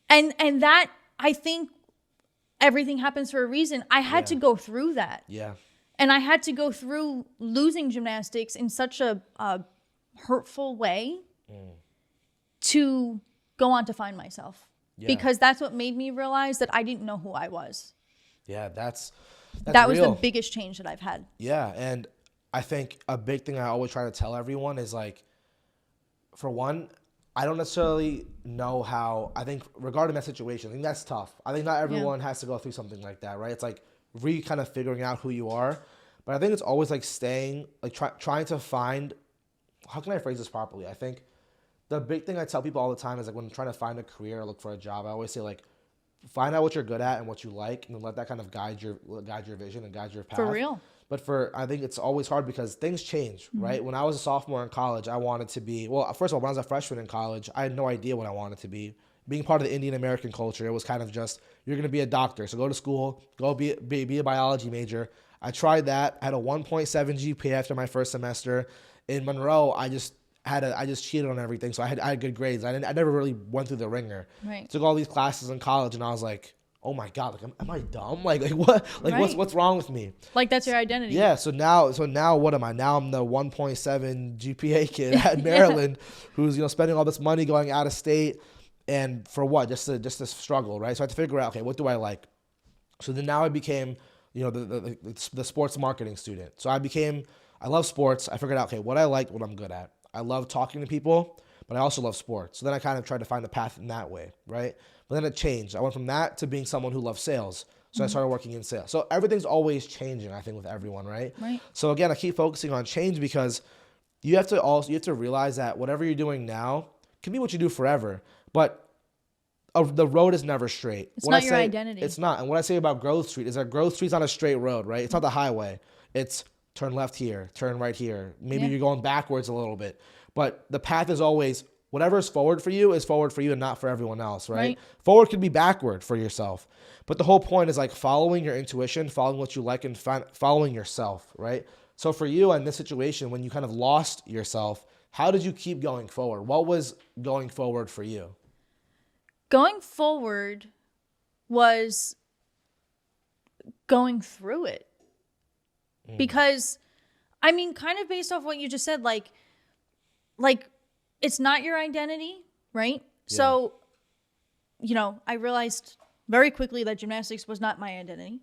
And that, I think, everything happens for a reason. I had to go through that. Yeah. And I had to go through losing gymnastics in such a hurtful way to go on to find myself. Yeah. Because that's what made me realize that I didn't know who I was. Yeah, that was the biggest change that I've had. Yeah, and I think a big thing I always try to tell everyone is for one, I don't necessarily know how, I think regarding that situation, I think that's tough. I think not everyone has to go through something like that, right? It's kind of figuring out who you are. But I think it's always staying, trying to find, how can I phrase this properly? I think the big thing I tell people all the time is when I'm trying to find a career or look for a job, I always say find out what you're good at and what you like, and then let that kind of guide your vision and guide your path. For real. But I think it's always hard because things change, right? When I was a sophomore in college, I wanted to be, well, first of all, when I was a freshman in college, I had no idea what I wanted to be. Being part of the Indian American culture, it was kind of just, you're going to be a doctor. So go to school, go be a biology major. I tried that. I had a 1.7 GPA after my first semester. In Monroe, I just cheated on everything. So I had good grades. I never really went through the ringer. Right. Took all these classes in college, and I was like, oh my God, like, am I dumb? Like what? Like Right. what's wrong with me? Like that's your identity. Yeah. So now what am I? Now I'm the 1.7 GPA kid at Maryland who's, spending all this money going out of state. And for what? Just to struggle, right? So I had to figure out, okay, what do I like? So then now I became, the sports marketing student. So I love sports. I figured out, okay, what I like, what I'm good at. I love talking to people, but I also love sports. So then I kind of tried to find a path in that way, right? But then it changed. I went from that to being someone who loves sales. So I started working in sales. So everything's always changing, I think, with everyone, right? Right. So again, I keep focusing on change because you have to realize that whatever you're doing now can be what you do forever. But the road is never straight. It's not your identity. It's not. And what I say about Growth Street is that Growth Street's not a straight road, right? It's not the highway. It's turn left here, turn right here. Maybe you're going backwards a little bit. But the path is always, whatever is forward for you and not for everyone else, right? Forward can be backward for yourself. But the whole point is like following your intuition, following what you like, and following yourself, right? So for you in this situation, when you kind of lost yourself, how did you keep going forward? What was going forward for you? Going forward was going through it. Because, I mean, kind of based off what you just said, like it's not your identity, right? Yeah. So, I realized very quickly that gymnastics was not my identity.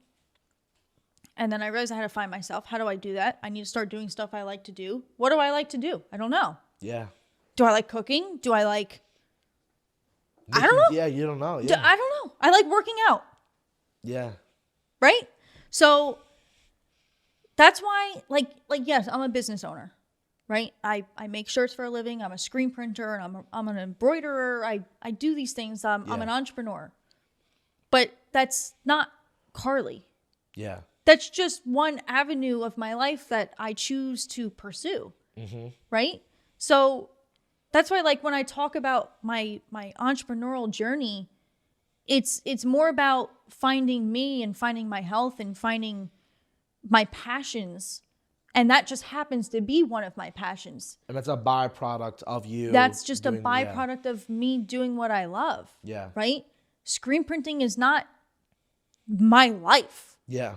And then I realized I had to find myself. How do I do that? I need to start doing stuff I like to do. What do I like to do? I don't know. Yeah. Do I like cooking? Do I like... I don't know. Yeah, you don't know. Yeah. I don't know. I like working out. Yeah. Right? So that's why, yes, I'm a business owner, right? I make shirts for a living. I'm a screen printer, and I'm an embroiderer. I do these things. I'm an entrepreneur. But that's not Carleigh. Yeah. That's just one avenue of my life that I choose to pursue. Mm-hmm. Right? So that's why, like, when I talk about my entrepreneurial journey, it's more about finding me and finding my health and finding my passions. And that just happens to be one of my passions. And that's a byproduct of you. That's just a byproduct of me doing what I love. Yeah. Right? Screen printing is not my life. Yeah.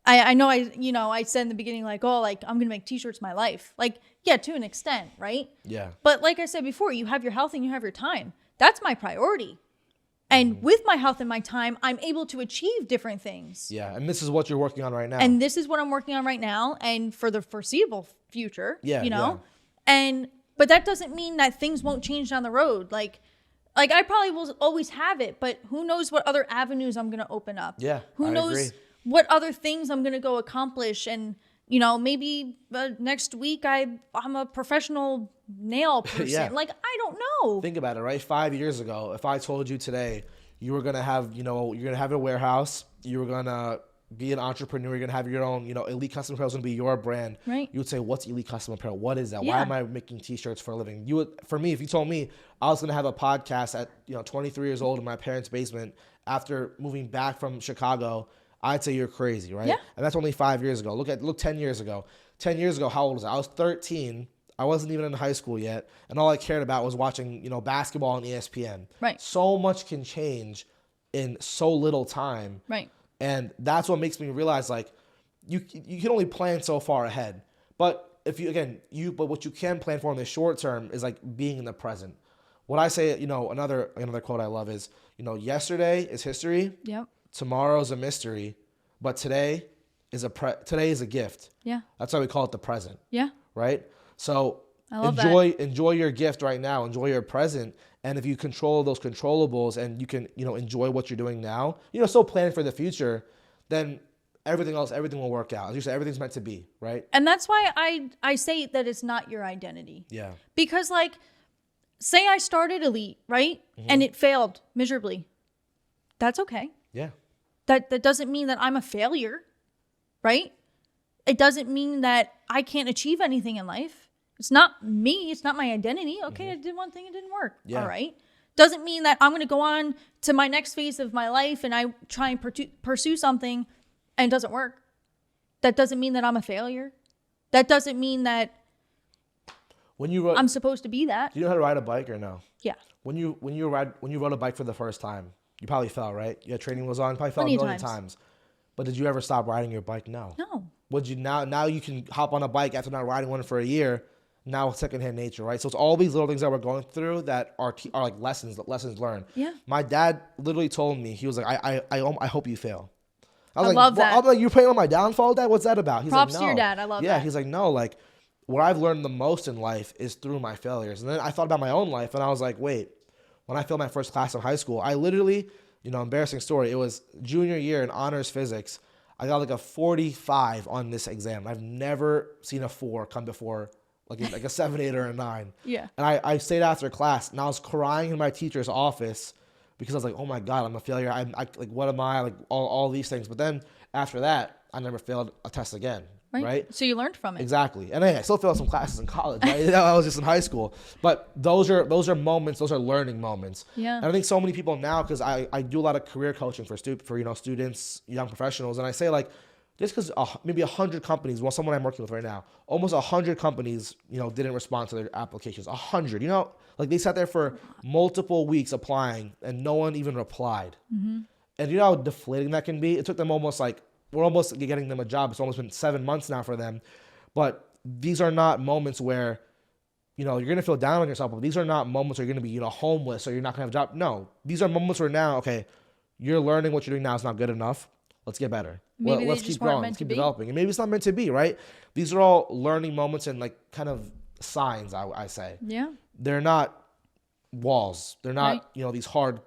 I know I said in the beginning, like, oh, like, I'm going to make t-shirts my life. Like, yeah, to an extent, right? Yeah. But like I said before, you have your health and you have your time. That's my priority. And with my health and my time, I'm able to achieve different things. Yeah. And this is what you're working on right now. And this is what I'm working on right now and for the foreseeable future, Yeah. But that doesn't mean that things won't change down the road. Like I probably will always have it, but who knows what other avenues I'm going to open up. Yeah. Who knows what other things I'm going to go accomplish. And, maybe next week I'm a professional nail person. Yeah. Like, I don't know. Think about it, right? 5 years ago, if I told you today you were going to have, you're going to have a warehouse, you were going to be an entrepreneur, you're going to have your own, Elite Custom Apparel is going to be your brand. Right. You would say, what's Elite Custom Apparel? What is that? Yeah. Why am I making t-shirts for a living? For me, if you told me I was going to have a podcast at, 23 years old in my parents' basement after moving back from Chicago, I'd say you're crazy, right? Yeah. And that's only 5 years ago. Look 10 years ago. 10 years ago, how old was I? I was 13. I wasn't even in high school yet. And all I cared about was watching, basketball on ESPN. Right. So much can change in so little time. Right. And that's what makes me realize, like, you can only plan so far ahead. But but what you can plan for in the short term is like being in the present. What I say, another quote I love is, yesterday is history. Yep. Tomorrow's a mystery, but today is a gift. Yeah. That's why we call it the present. Yeah. Right? So I love enjoy your gift right now. Enjoy your present. And if you control those controllables and you can, enjoy what you're doing now, still plan for the future, then everything will work out. As you said, everything's meant to be, right? And that's why I say that it's not your identity. Yeah. Because, like, say I started Elite, right? Mm-hmm. And it failed miserably. That's okay. Yeah. That doesn't mean that I'm a failure, right? It doesn't mean that I can't achieve anything in life. It's not me. It's not my identity. Okay, I did one thing, it didn't work. Yeah. All right. Doesn't mean that I'm going to go on to my next phase of my life and I try and pursue something and it doesn't work. That doesn't mean that I'm a failure. That doesn't mean that I'm supposed to be that. Do you know how to ride a bike or no? Yeah. When you rode a bike for the first time, you probably fell, right? You had training wheels on, you probably fell Plenty a million of times. But did you ever stop riding your bike? No. No. Would you now you can hop on a bike after not riding one for a year. Now it's secondhand nature, right? So it's all these little things that we're going through that are like lessons learned. Yeah. My dad literally told me, he was like, I hope you fail. I was like, love that. I'm like, you're playing on my downfall, Dad? What's that about? He's Props like, to no. your dad. I love that. Yeah, he's like, no, like what I've learned the most in life is through my failures. And then I thought about my own life and I was like, wait, when I failed my first class in high school, I literally, embarrassing story. It was junior year in honors physics. I got like a 45 on this exam. I've never seen a 4 come before like a 7, 8, or a 9. Yeah. And I stayed after class and I was crying in my teacher's office because I was like, oh my God, I'm a failure. I like, what am I? Like all these things. But then after that, I never failed a test again. Right? So you learned from it. Exactly. And I still failed some classes in college, right? I was just in high school. But those are moments, those are learning moments. Yeah. And I think so many people now, because I do a lot of career coaching for students, young professionals, and I say like, just because maybe 100 companies, well, someone I'm working with right now, almost 100 companies, didn't respond to their applications. 100, like they sat there for multiple weeks applying and no one even replied. Mm-hmm. And you know how deflating that can be? It took them we're almost getting them a job. It's almost been 7 months now for them. But these are not moments where, you're going to feel down on yourself. But these are not moments where you're going to be, homeless or you're not going to have a job. No, these are moments where now, okay, you're learning what you're doing now is not good enough. Let's get better. Maybe Let's keep growing. Let's keep developing. And maybe it's not meant to be, right? These are all learning moments and like kind of signs, I say. Yeah. They're not walls. They're not, these hard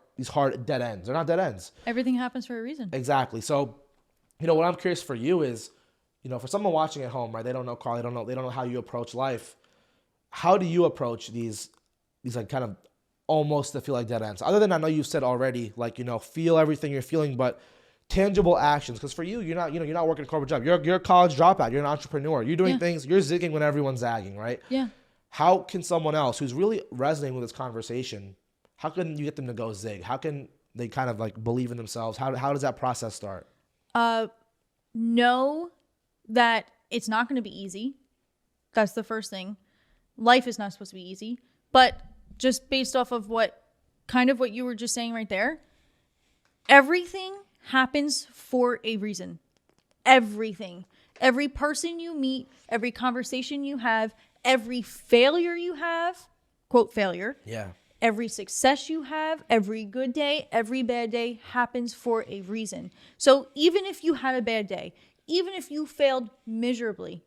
dead ends. They're not dead ends. Everything happens for a reason. Exactly. So, what I'm curious for you is, for someone watching at home, right? They don't know Carleigh. They don't know how you approach life. How do you approach these like kind of almost to feel like dead ends? Other than I know you've said already, like, feel everything you're feeling, but tangible actions. Because for you, you're not working a corporate job. You're a college dropout. You're an entrepreneur. You're doing things. You're zigging when everyone's zagging, right? Yeah. How can someone else who's really resonating with this conversation, how can you get them to go zig? How can they kind of like believe in themselves? How does that process start? Know that it's not going to be easy. That's the first thing. Life is not supposed to be easy, but just based off of what you were just saying right there, everything happens for a reason. Everything. Every person you meet, every conversation you have, every failure you have, quote failure. Yeah. Every success you have, every good day, every bad day happens for a reason. So even if you had a bad day, even if you failed miserably,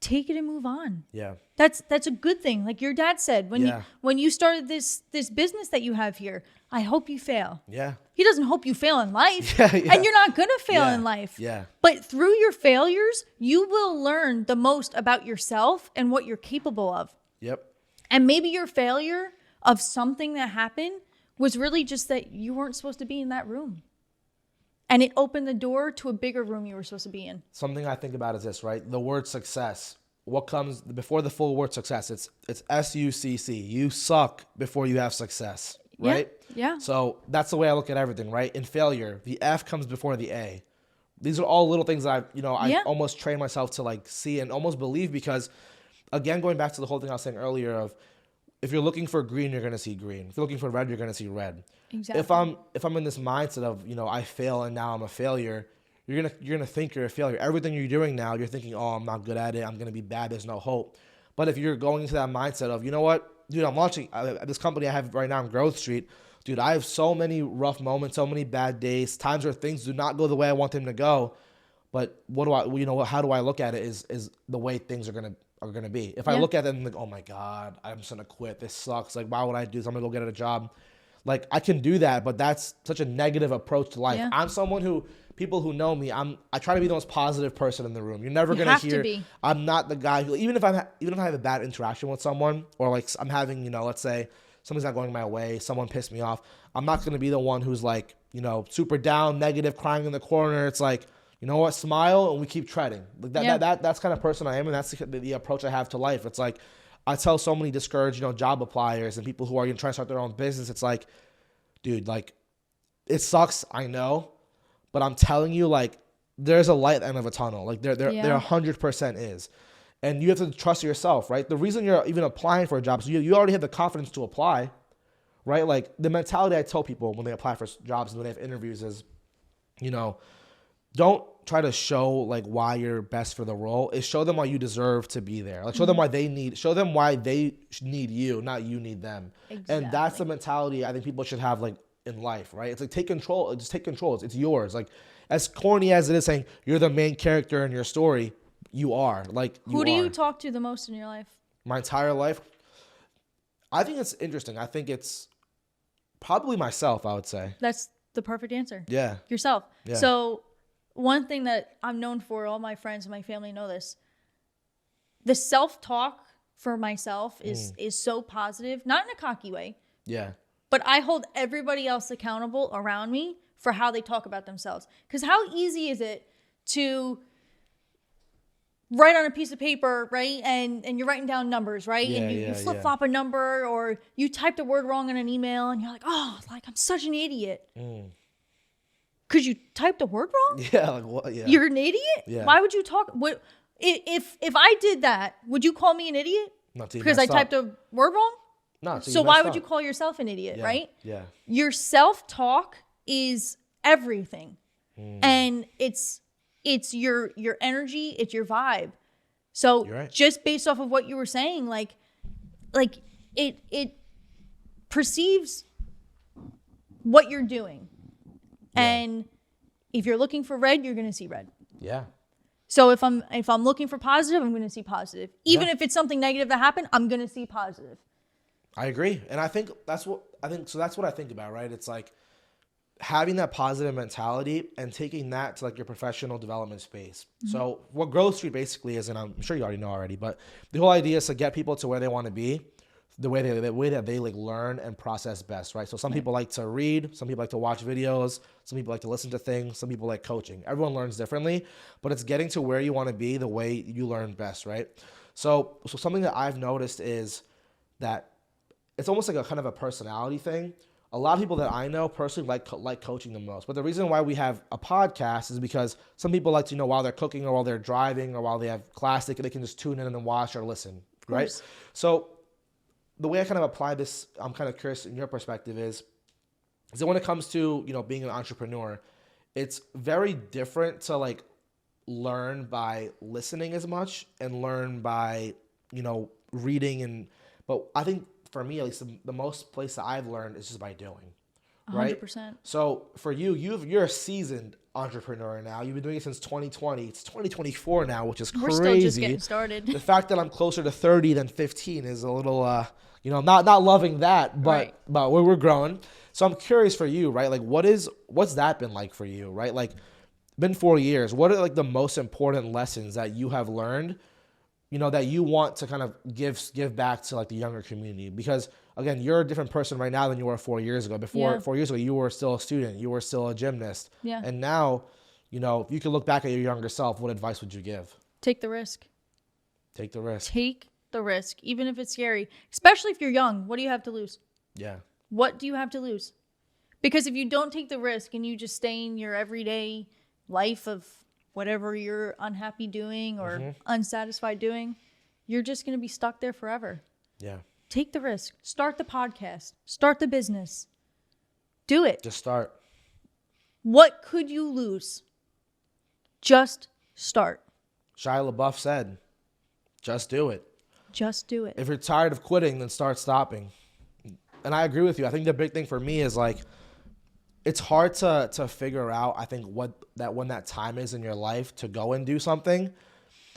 take it and move on. Yeah. That's a good thing. Like your dad said, when you started this business that you have here, I hope you fail. Yeah. He doesn't hope you fail in life. Yeah. And you're not going to fail in life. Yeah. But through your failures, you will learn the most about yourself and what you're capable of. Yep. And maybe your failure of something that happened was really just that you weren't supposed to be in that room. And it opened the door to a bigger room you were supposed to be in. Something I think about is this, right? The word success. What comes before the full word success? It's SUCC. You suck before you have success, right? Yeah. So that's the way I look at everything, right? In failure, the F comes before the A. These are all little things that I almost train myself to like see and almost believe because, again, going back to the whole thing I was saying earlier of, if you're looking for green, you're going to see green. If you're looking for red, you're going to see red. Exactly. If I'm in this mindset of, I fail and now I'm a failure, you're going to think you're a failure. Everything you're doing now, you're thinking, oh, I'm not good at it. I'm going to be bad. There's no hope. But if you're going into that mindset of, you know what, dude, I'm launching this company I have right now on Growth Street. Dude, I have so many rough moments, so many bad days, times where things do not go the way I want them to go. But how do I look at it is the way things are going to be. If I look at them like, oh my God, I'm just going to quit. This sucks. Like, why would I do this? I'm going to go get a job. Like, I can do that, but that's such a negative approach to life. Yeah. I'm someone who, people who know me, I try to be the most positive person in the room. You're never going to hear, I'm not the guy who, even if I have a bad interaction with someone, or like I'm having, let's say something's not going my way, someone pissed me off, I'm not going to be the one who's like, super down, negative, crying in the corner. It's like, you know what, smile and we keep treading. Like Yeah. that's kind of person I am, and that's the approach I have to life. It's like I tell so many discouraged, job appliers and people who are trying to start their own business. It's like, dude, like it sucks, I know, but I'm telling you, like there's a light at the end of a tunnel. Like there 100% is. And you have to trust yourself, right? The reason you're even applying for a job, so you already have the confidence to apply, right? Like the mentality I tell people when they apply for jobs and when they have interviews is, don't try to show like why you're best for the role. Is show them why you deserve to be there. Like show them why they need you, not you need them. Exactly. And that's the mentality I think people should have like in life, right? It's like take control. Just take control. It's yours. Like as corny as it is saying you're the main character in your story, you are. Like who do you talk to the most in your life? My entire life, I think it's interesting. I think it's probably myself, I would say. That's the perfect answer. Yeah. Yourself. Yeah. So one thing that I'm known for, all my friends and my family know this, the self-talk for myself is so positive, not in a cocky way. Yeah. But I hold everybody else accountable around me for how they talk about themselves. Because how easy is it to write on a piece of paper, right? And you're writing down numbers, right? And you flip-flop a number, or you typed a word wrong in an email and you're like, oh, like I'm such an idiot. Because you typed a word wrong? Yeah, like what? Yeah. You're an idiot? Yeah. Why would you talk? What if I did that, would you call me an idiot? Not till you Because I messed typed up. a word wrong? No, till So you why messed would up. you call yourself an idiot, right? Yeah. Your self-talk is everything. And it's your energy, it's your vibe. So Right. just based off of what you were saying, like it perceives what you're doing. Yeah. And if you're looking for red, you're going to see red. Yeah. So if I'm looking for positive, I'm going to see positive. Even Yeah. if it's something negative that happened, I'm going to see positive. I agree. And I think that's what I think about, right? It's like having that positive mentality and taking that to like your professional development space. So what Growth Street basically is, and I'm sure you already know already, but the whole idea is to get people to where they want to be, the way that they like learn and process best, right? So some people like to read, some people like to watch videos, some people like to listen to things, some people like coaching. Everyone learns differently, but it's getting to where you want to be the way you learn best, right? So something that I've noticed is that it's almost like a kind of a personality thing. A lot of people that I know personally like coaching the most. But the reason why we have a podcast is because some people like to, while they're cooking or while they're driving or while they have class, they can just tune in and watch or listen, right? So the way I kind of apply this, I'm kind of curious in your perspective is that when it comes to, being an entrepreneur, it's very different to like learn by listening as much and learn by, reading. But I think for me, at least the most place that I've learned is just by doing, right? 100%. So for you're a seasoned entrepreneur now. You've been doing it since 2020. It's 2024 now, which is crazy. We're still just getting started. The fact that I'm closer to 30 than 15 is a little, not loving that, but we're growing. So I'm curious for you, right? Like what's that been like for you, right? Like been 4 years. What are like the most important lessons that you have learned, that you want to kind of give back to like the younger community? Because again, you're a different person right now than you were 4 years ago. Before 4 years ago, you were still a student, you were still a gymnast. Yeah. And now, if you could look back at your younger self, what advice would you give? Take the risk. Take the risk. Take the risk, even if it's scary. Especially if you're young. What do you have to lose? Yeah. What do you have to lose? Because if you don't take the risk and you just stay in your everyday life of whatever you're unhappy doing or unsatisfied doing, you're just going to be stuck there forever. Yeah. Take the risk. Start the podcast. Start the business. Do it. Just start. What could you lose? Just start. Shia LaBeouf said, just do it. Just do it. If you're tired of quitting, then start stopping. And I agree with you. I think the big thing for me is like, it's hard to figure out, I think, when that time is in your life to go and do something.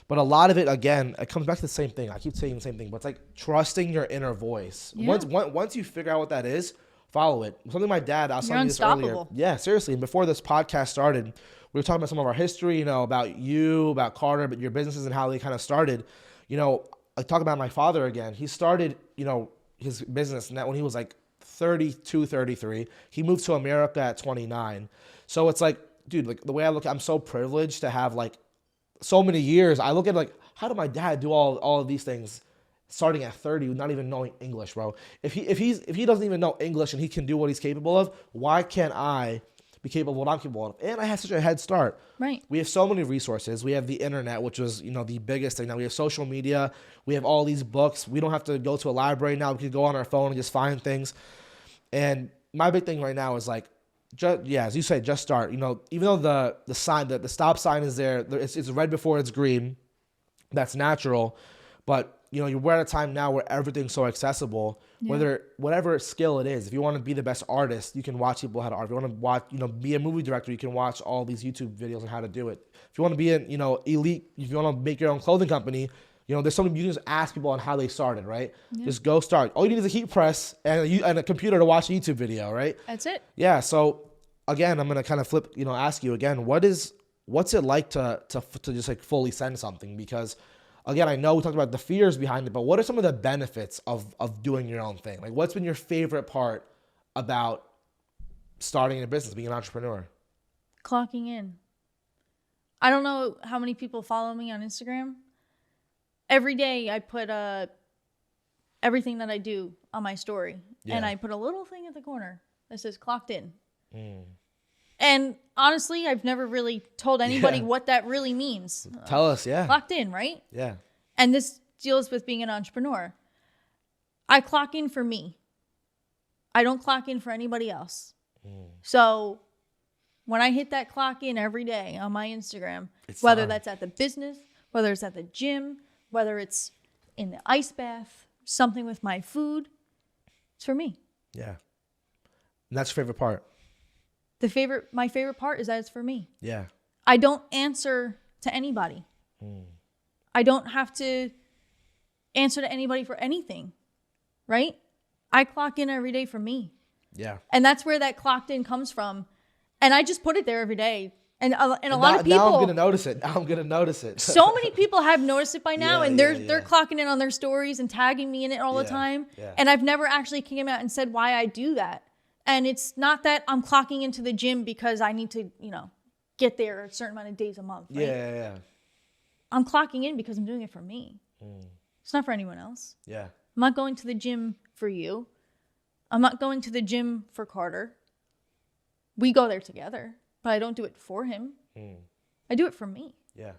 But a lot of it, again, it comes back to the same thing. I keep saying the same thing, but it's like trusting your inner voice. Yeah. Once you figure out what that is, follow it. Something my dad, I was You're telling you this earlier. unstoppable. Yeah, seriously. And before this podcast started, we were talking about some of our history, about you, about Carter, but your businesses and how they kind of started. I talk about my father again. He started, his business when he was like 32, 33. He moved to America at 29. So it's like dude, like the way I look, I'm so privileged to have like so many years. I look at like, how did my dad do all of these things starting at 30, not even knowing English, bro? If he doesn't even know English and he can do what he's capable of, why can't I be capable of what I'm capable of? And I had such a head start. Right. We have so many resources. We have the internet, which was, the biggest thing. Now we have social media. We have all these books. We don't have to go to a library now. We can go on our phone and just find things. And my big thing right now is like, as you say, just start. Even though the sign, the stop sign is there, it's red before it's green. That's natural. But we're at a time now where everything's so accessible. Yeah. Whatever skill it is, if you want to be the best artist, you can watch people how to art. If you want to watch, be a movie director, you can watch all these YouTube videos on how to do it. If you want to be an, elite, if you want to make your own clothing company, there's something you can just ask people on how they started, right? Yeah. Just go start. All you need is a heat press and a computer to watch a YouTube video, right? That's it. Yeah. So again, I'm gonna kind of flip, ask you again, what's it like to just like fully send something? Because again, I know we talked about the fears behind it, but what are some of the benefits of doing your own thing? Like, what's been your favorite part about starting a business, being an entrepreneur? Clocking in. I don't know how many people follow me on Instagram. Every day I put everything that I do on my story. Yeah. And I put a little thing at the corner that says clocked in. Mm. And honestly, I've never really told anybody what that really means. Tell us, yeah. Clocked in, right? Yeah. And this deals with being an entrepreneur. I clock in for me. I don't clock in for anybody else. Mm. So when I hit that clock in every day on my Instagram, whether that's at the business, whether it's at the gym, whether it's in the ice bath, something with my food, it's for me. Yeah. And that's your favorite part? My favorite part is that it's for me. Yeah. I don't answer to anybody. Mm. I don't have to answer to anybody for anything, right? I clock in every day for me. Yeah. And that's where that clocked in comes from. And I just put it there every day. And a lot of people. Now I'm going to notice it. So many people have noticed it by now. And they're clocking in on their stories and tagging me in it all the time. Yeah. And I've never actually came out and said why I do that. And it's not that I'm clocking into the gym because I need to, get there a certain amount of days a month. Right? Yeah. I'm clocking in because I'm doing it for me. Mm. It's not for anyone else. Yeah. I'm not going to the gym for you. I'm not going to the gym for Carter. We go there together, but I don't do it for him. Mm. I do it for me. Yeah.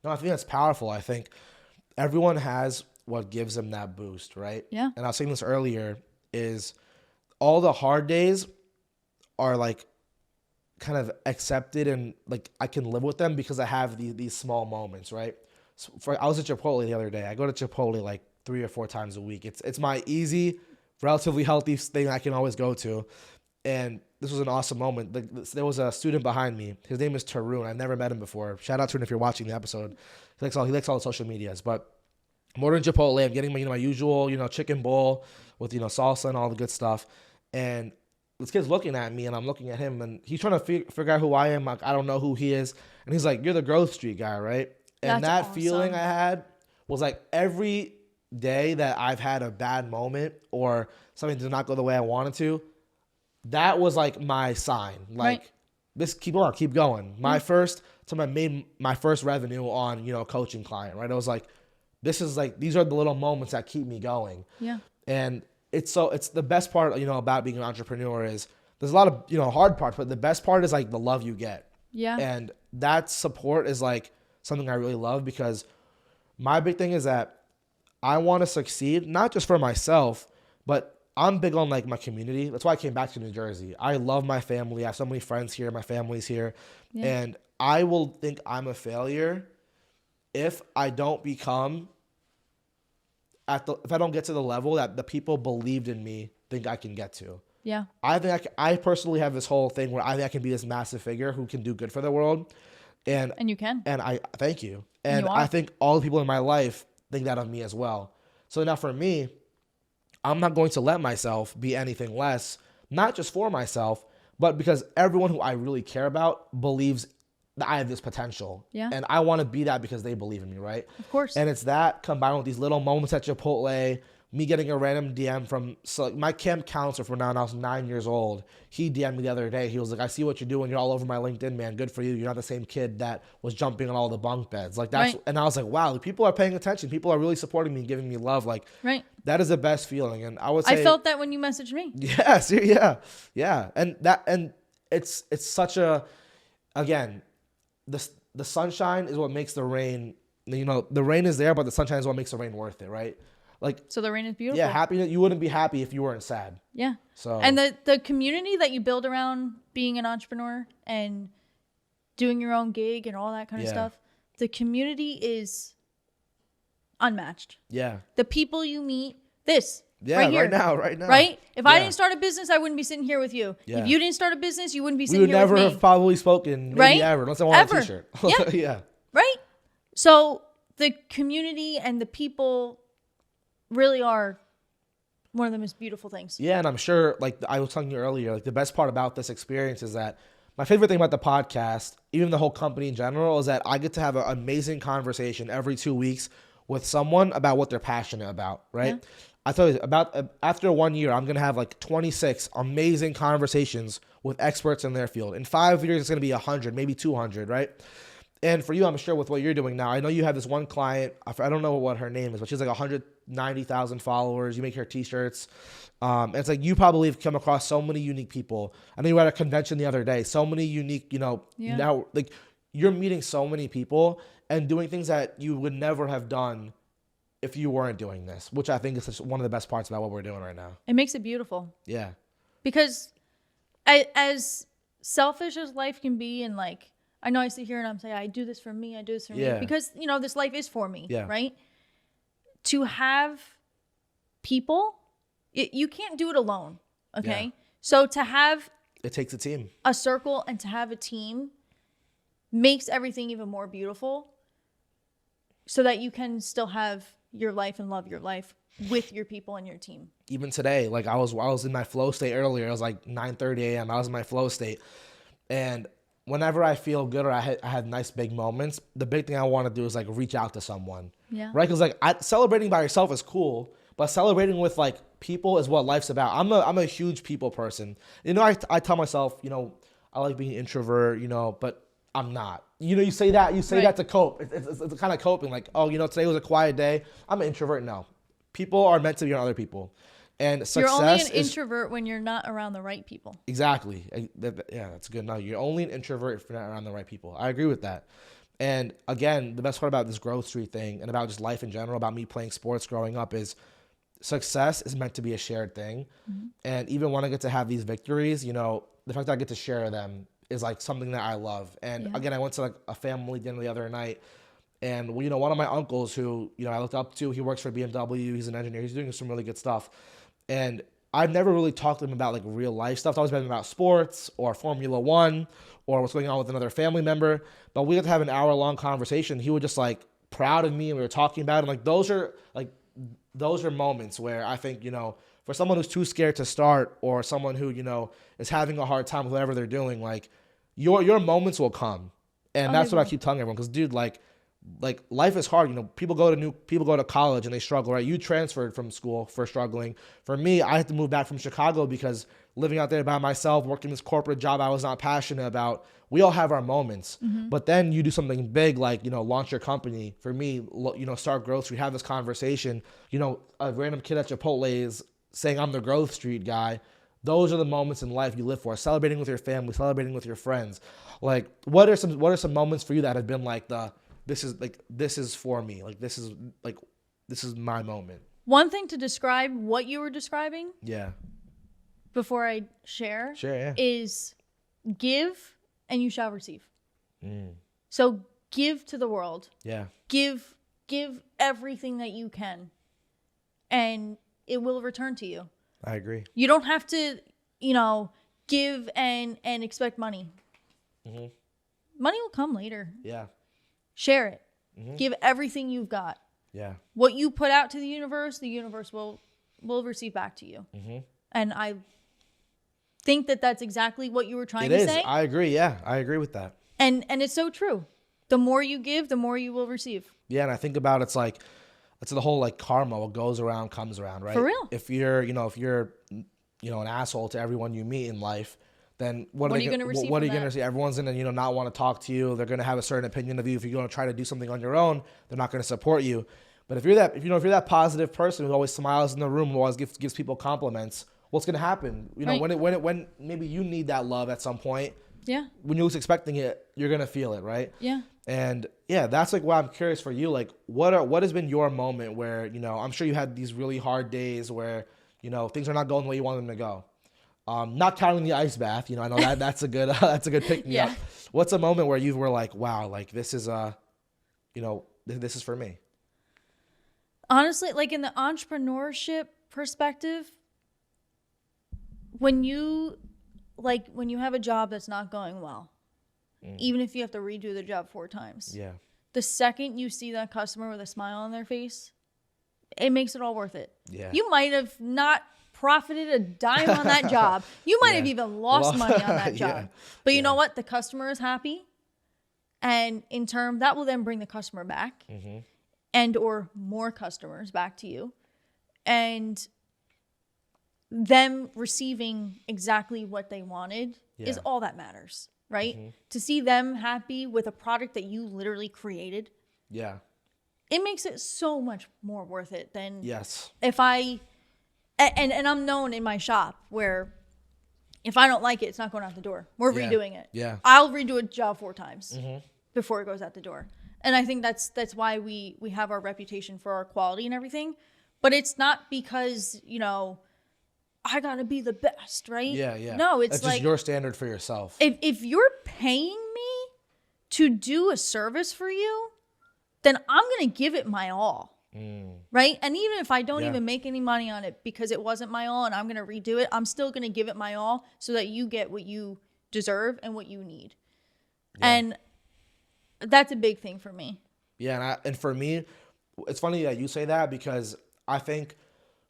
No, I think that's powerful. I think everyone has what gives them that boost, right? Yeah. And I was saying this earlier is all the hard days are like kind of accepted and like I can live with them because I have these small moments, right? So I was at Chipotle the other day. I go to Chipotle like 3 or 4 times a week. It's my easy, relatively healthy thing I can always go to. And this was an awesome moment. There was a student behind me. His name is Tarun. I've never met him before. Shout out to him if you're watching the episode. He likes all the social medias. But I'm ordering Chipotle. I'm getting my usual chicken bowl with salsa and all the good stuff. And this kid's looking at me and I'm looking at him and he's trying to figure out who I am. Like, I don't know who he is. And he's like, "You're the Growth Street guy, right?" And That's that awesome. feeling I had was like every day that I've had a bad moment or something did not go the way I wanted to, that was like my sign. Like, right. This keep going. My first time I made my first revenue on, a coaching client, right? I was like, these are the little moments that keep me going. Yeah. And it's the best part, about being an entrepreneur is there's a lot of, hard parts, but the best part is like the love you get. Yeah. And that support is like something I really love because my big thing is that I want to succeed, not just for myself, but I'm big on like my community. That's why I came back to New Jersey. I love my family. I have so many friends here. My family's here. Yeah. And I will think I'm a failure if I don't become if I don't get to the level that the people believed in me think I can get to. Yeah. I personally have this whole thing where I think I can be this massive figure who can do good for the world. And you can. And I thank you. And I think all the people in my life think that of me as well. So now for me, I'm not going to let myself be anything less, not just for myself, but because everyone who I really care about believes that I have this potential. Yeah. And I want to be that because they believe in me, right? Of course. And it's that combined with these little moments at Chipotle me getting a random DM from my camp counselor from when I was 9 years old. He DM'd me the other day. He was like, I see what you're doing. You're all over my LinkedIn, man. Good for you. You're not the same kid that was jumping on all the bunk beds. Like that's, Right. and I was like, wow, people are paying attention. People are really supporting me, giving me love. Like Right. that is the best feeling. And I would say, I felt that when you messaged me. yes, yeah. And it's such a, again, the sunshine is what makes the rain, the rain is there, but the sunshine is what makes the rain worth it, right? Like, So the rain is beautiful. yeah, happiness. You wouldn't be happy if you weren't sad. Yeah. So, And the community that you build around being an entrepreneur and doing your own gig and all that kind of Yeah. stuff, the community is unmatched. yeah, The people you meet, yeah, right here, right now, right? If I Yeah. didn't start a business, I wouldn't be sitting here with you. Yeah. If you didn't start a business, you wouldn't be we sitting would here never with me. have probably spoken, maybe Right? ever, unless I wanted Ever. a t-shirt. Yeah. Yeah, Right? So the community and the people really are one of the most beautiful things. yeah, and I'm sure, like I was telling you earlier, like the best part about this experience is that my favorite thing about the podcast, even the whole company in general, is that I get to have an amazing conversation every 2 weeks with someone about what they're passionate about, right? Yeah. I thought about after 1 year, I'm going to have like 26 amazing conversations with experts in their field. In 5 years, it's going to be 100, maybe 200, right? And for you, I'm sure with what you're doing now, I know you have this one client. I don't know what her name is, but she's like 190,000 followers. You make her t-shirts. And it's like you probably have come across so many unique people. I know you were at a convention the other day. So many unique, Yeah. now like you're meeting so many people and doing things that you would never have done if you weren't doing this, which I think is one of the best parts about what we're doing right now. It makes it beautiful. Yeah. Because as selfish as life can be, and like, I know I sit here and I'm saying, I do this for me, I do this for Yeah. me, because, this life is for me, Yeah. right? To have people, you can't do it alone, okay? Yeah. So to have It takes a team. a circle and to have a team makes everything even more beautiful, so that you can still have your life and love your life with your people and your team. Even today, like I was in my flow state earlier. It was like 9:30 a.m. I was in my flow state. And whenever I feel good or I had nice big moments, the big thing I want to do is like reach out to someone. Yeah. Right? Because like celebrating by yourself is cool, but celebrating with like people is what life's about. I'm a huge people person. I tell myself, I like being an introvert, but I'm not. You say that Right. that to cope. It's kind of coping. Like, oh, today was a quiet day. I'm an introvert. No, people are meant to be around other people, and success You're only an is introvert when you're not around the right people. exactly. Yeah, that's good. No, you're only an introvert if you're not around the right people. I agree with that. And again, the best part about this Growth Street thing and about just life in general, about me playing sports growing up, is success is meant to be a shared thing. Mm-hmm. And even when I get to have these victories, the fact that I get to share them is like something that I love. And Yeah. again, I went to like a family dinner the other night, and one of my uncles who I looked up to, he works for BMW. He's an engineer. He's doing some really good stuff. And I've never really talked to him about like real life stuff. It's always been about sports or Formula One or what's going on with another family member. But we got to have an hour-long conversation. He was just like proud of me, and we were talking about it. And those are moments where I think, for someone who's too scared to start, or someone who, is having a hard time with whatever they're doing, like your moments will come. And that's what I keep telling everyone. Because dude, like life is hard. People go to college and they struggle, right? You transferred from school for struggling. For me, I had to move back from Chicago because living out there by myself, working this corporate job I was not passionate about. We all have our moments. Mm-hmm. But then you do something big, like, launch your company. For me, start Growth Street, have this conversation. A random kid at Chipotle is saying I'm the Growth Street guy. Those are the moments in life you live for. Celebrating with your family, celebrating with your friends. Like, what are some moments for you that have been like this is for me. This is my moment. One thing to describe what you were describing Yeah. before I share Yeah. is give and you shall receive. Mm. So give to the world. Yeah. Give everything that you can, and it will return to you. I agree. You don't have to, give and expect money. Mm-hmm. Money will come later. Yeah. Share it. Mm-hmm. Give everything you've got. Yeah. What you put out to the universe will receive back to you. Mm-hmm. And I think that that's exactly what you were trying It to is. say. I agree. Yeah. I agree with that. And it's so true. The more you give, the more you will receive. Yeah. And I think about it's like, it's the whole like karma, what goes around comes around, right? For real. If you're an asshole to everyone you meet in life, then what are you going to receive? What are you going to receive? Everyone's going to, not want to talk to you. They're going to have a certain opinion of you. If you're going to try to do something on your own, they're not going to support you. But if you're that positive person who always smiles in the room, who always gives people compliments, what's going to happen? When maybe you need that love at some point. Yeah. When you're expecting it, you're going to feel it, right? Yeah. And yeah, that's like why I'm curious for you. Like, what has been your moment where, I'm sure you had these really hard days where, things are not going the way you want them to go. Not counting the ice bath, I know that's a good pick me up. What's a moment where you were like, wow, like this is this is for me? Honestly, like in the entrepreneurship perspective, when you have a job that's not going well, even if you have to redo the job 4 times, the second you see that customer with a smile on their face, it makes it all worth it. Yeah. You might have not profited a dime on that job. You might have even lost money on that job. But you know what? The customer is happy. And in turn, that will then bring the customer back and or more customers back to you. And them receiving exactly what they wanted is all that matters, right? To see them happy with a product that you literally created. Yeah. It makes it so much more worth it than if I... And I'm known in my shop where if I don't like it, it's not going out the door. We're redoing it. Yeah. I'll redo a job 4 times before it goes out the door. And I think that's why we have our reputation for our quality and everything. But it's not because, I got to be the best, right? Yeah, yeah. No, it's like... just your standard for yourself. If you're paying me to do a service for you, then I'm going to give it my all. Right? And even if I don't even make any money on it because it wasn't my all and I'm going to redo it, I'm still going to give it my all so that you get what you deserve and what you need. Yeah. And that's a big thing for me. Yeah. And for me, it's funny that you say that because I think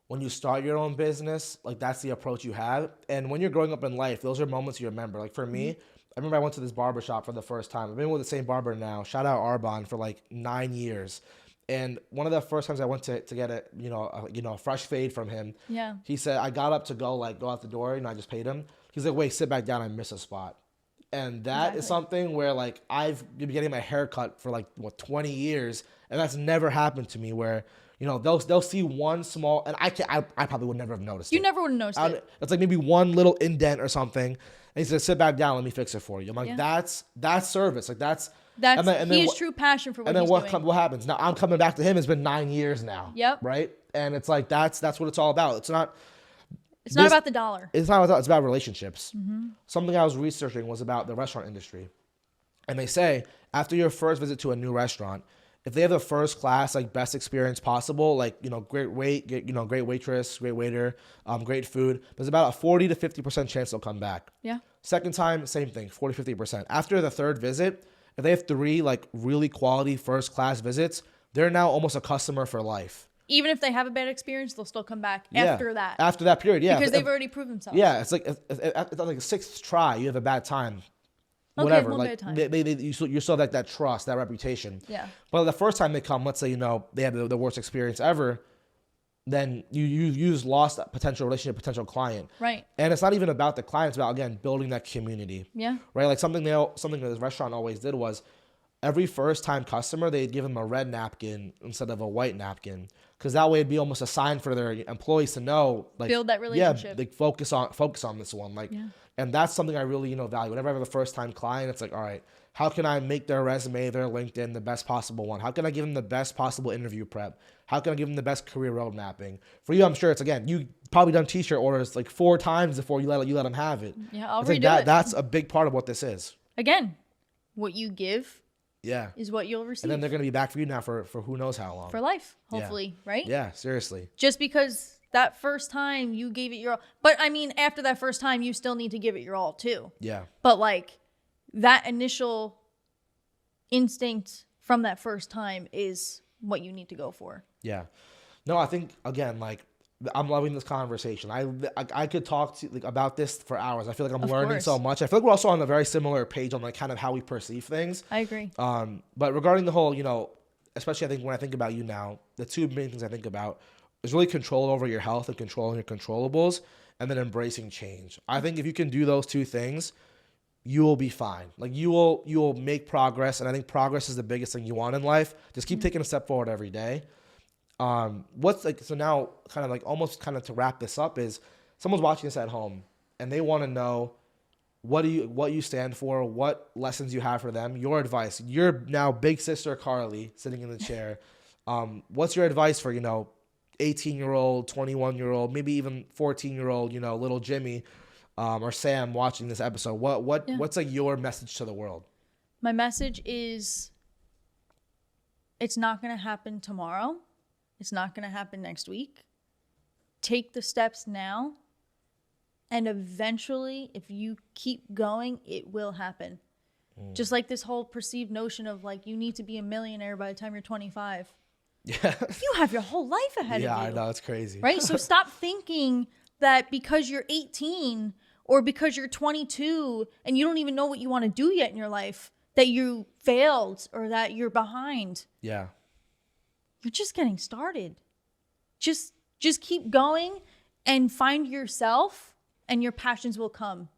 when you start your own business, like that's the approach you have. And when you're growing up in life, those are moments you remember. Like for me, I remember I went to this barbershop for the first time. I've been with the same barber now. Shout out Arbonne for like 9 years. And one of the first times I went to get a fresh fade from him, he said, I got up to go out the door, I just paid him. He's like, wait, sit back down, I miss a spot. And that is something where like I've been getting my hair cut for like 20 years, and that's never happened to me where, they'll see one small, and I probably would never have noticed it. You never would have noticed it. It's like maybe one little indent or something. And he said, sit back down, let me fix it for you. I'm like, that's service. Like that's his true passion for what he's doing. And then what happens? Now I'm coming back to him. It's been 9 years now. Yep. Right? And it's like, that's what it's all about. It's not about the dollar. It's not about, it's about relationships. Something I was researching was about the restaurant industry. And they say after your first visit to a new restaurant, if they have the first class, like best experience possible, like, great waitress, great waiter, great food, there's about a 40 to 50% chance they'll come back. Yeah. Second time, same thing, 40, 50%. After the third visit, if they have 3 like really quality first class visits, they're now almost a customer for life. Even if they have a bad experience, they'll still come back after that. After that period, yeah. Because they've already proved themselves. Yeah, it's like a 6th try, you have a bad time. Okay, whatever, like bit of time. You still have that trust, that reputation. Yeah. But the first time they come, let's say they have the worst experience ever, then you lost that potential relationship, potential client. Right. And it's not even about the client. It's about, again, building that community. Yeah. Right. Like something that this restaurant always did was every first time customer, they'd give them a red napkin instead of a white napkin. Because that way it'd be almost a sign for their employees to know, like, build that relationship. Yeah, like focus on this one. Like, and that's something I really, value. Whenever I have a first time client, it's like, all right, how can I make their resume, their LinkedIn, the best possible one? How can I give them the best possible interview prep? How can I give them the best career road mapping? For you, I'm sure it's, again, you probably done t-shirt orders like 4 times before you let them have it. Yeah, I'll redo it. That's a big part of what this is. Again, what you give is what you'll receive. And then they're going to be back for you now for who knows how long. For life, hopefully, right? Yeah, seriously. Just because that first time you gave it your all. But, I mean, after that first time, you still need to give it your all, too. Yeah. But, like, that initial instinct from that first time is what you need to go for. Yeah. No, I think, again, like, I'm loving this conversation. I could talk to about this for hours. I feel like I'm learning so much. I feel like we're also on a very similar page on like kind of how we perceive things. I agree. But regarding the whole, especially I think when I think about you now, the two main things I think about is really control over your health and controlling your controllables, and then embracing change. I think if you can do those two things, you will be fine. Like you will make progress, and I think progress is the biggest thing you want in life. Just keep taking a step forward every day. What's like, so now kind of like almost kind of to wrap this up is someone's watching this at home and they want to know what you stand for, what lessons you have for them, your advice. You're now big sister Carleigh sitting in the chair. What's your advice for, 18-year-old, 21-year-old, maybe even 14-year-old, little Jimmy, or Sam watching this episode? What's like your message to the world? My message is, it's not going to happen tomorrow. It's not going to happen next week. Take the steps now. And eventually, if you keep going, it will happen. Just like this whole perceived notion of like, you need to be a millionaire by the time you're 25. Yeah. You have your whole life ahead of you. Yeah, I know. It's crazy. Right? So stop thinking that because you're 18 or because you're 22 and you don't even know what you want to do yet in your life, that you failed or that you're behind. Yeah. You're just getting started. Just keep going and find yourself, and your passions will come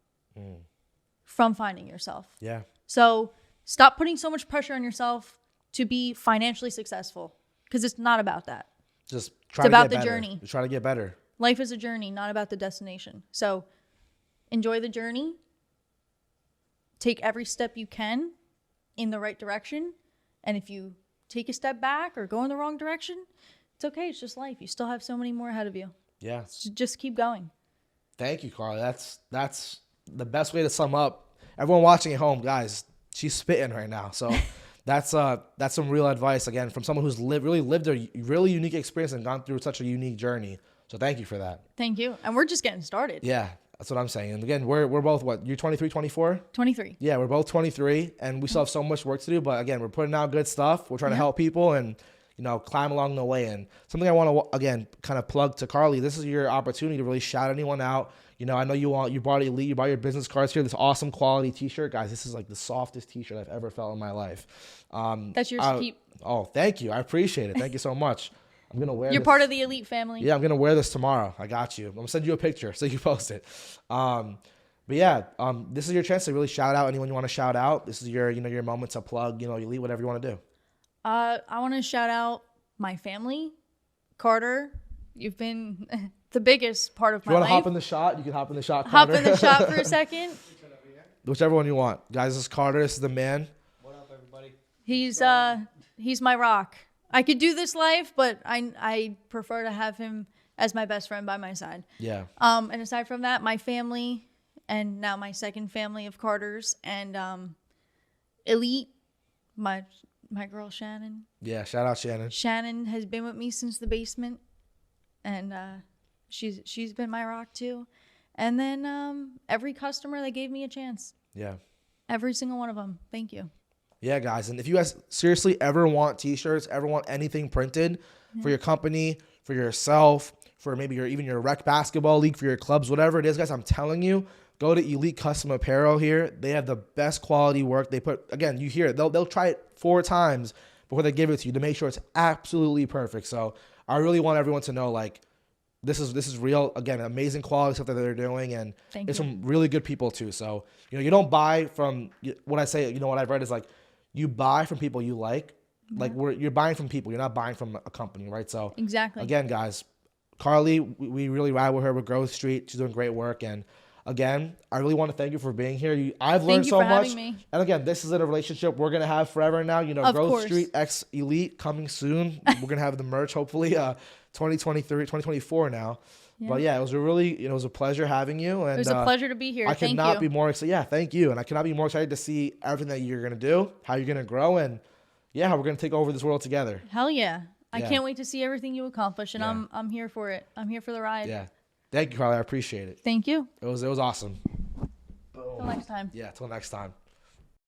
from finding yourself. Yeah. So stop putting so much pressure on yourself to be financially successful, because it's not about that. Just it's about the journey. Just try to get better. Life is a journey, not about the destination. So enjoy the journey. Take every step you can in the right direction. And if you take a step back or go in the wrong direction, it's okay. It's just life. You still have so many more ahead of you. Yeah. So just keep going. Thank you, Carleigh. That's the best way to sum up. Everyone watching at home, guys, she's spitting right now. So that's some real advice, again, from someone who's really lived a really unique experience and gone through such a unique journey. So thank you for that. Thank you. And we're just getting started. Yeah, that's what I'm saying. And again, we're both, what, you're 23, 24? 23. Yeah, we're both 23, and we still have so much work to do. But again, we're putting out good stuff. We're trying to help people and, climb along the way. And something I want to, again, kind of plug to Carleigh, this is your opportunity to really shout anyone out. I know you bought Elite, you bought your business cards here, this awesome quality t-shirt. Guys, this is like the softest t-shirt I've ever felt in my life. That's yours to keep. Oh, thank you. I appreciate it. Thank you so much. I'm going to wear You're this. part of the Elite family. Yeah, I'm going to wear this tomorrow. I got you. I'm going to send you a picture so you post it. But yeah, this is your chance to really shout out anyone you want to shout out. This is your, your moment to plug, Elite, whatever you want to do. I want to shout out my family. Carter, you've been the biggest part of my life. You want to hop in the shot? You can hop in the shot, Hop Carter. in the shot for a second. Whichever one you want. Guys, this is Carter. This is the man. What up, everybody? He's my rock. I could do this life, but I prefer to have him as my best friend by my side. Yeah. And aside from that, my family, and now my second family of Carters, and Elite, my girl Shannon. Yeah, shout out Shannon. Shannon has been with me since the basement, and she's been my rock too. And then every customer that gave me a chance. Yeah. Every single one of them. Thank you. Yeah, guys. And if you guys seriously ever want t-shirts, ever want anything printed for your company, for yourself, for maybe even your rec basketball league, for your clubs, whatever it is, guys, I'm telling you, go to Elite Custom Apparel here. They have the best quality work. They put, again, you hear it. They'll try it 4 times before they give it to you to make sure it's absolutely perfect. So I really want everyone to know, like, this is real. Again, amazing quality stuff that they're doing, and it's from really good people too. So you don't buy from what I say. What I've read is like, you buy from people you like. Like you're buying from people. You're not buying from a company, right? So exactly. Again, guys, Carleigh, we really ride with her with Growth Street. She's doing great work, and again, I really want to thank you for being here. I've learned so much. And again, this is a relationship we're going to have forever now. Growth Street X Elite coming soon. We're going to have the merch, hopefully, 2023, 2024 now. Yeah. But yeah, it was a pleasure having you. And it was a pleasure to be here. I could not be more excited. Yeah, thank you. And I cannot be more excited to see everything that you're going to do, how you're going to grow, and how we're going to take over this world together. Hell yeah. I can't wait to see everything you accomplish, and I'm here for it. I'm here for the ride. Yeah. Thank you, Carleigh. I appreciate it. Thank you. It was awesome. Till next time. Yeah, till next time.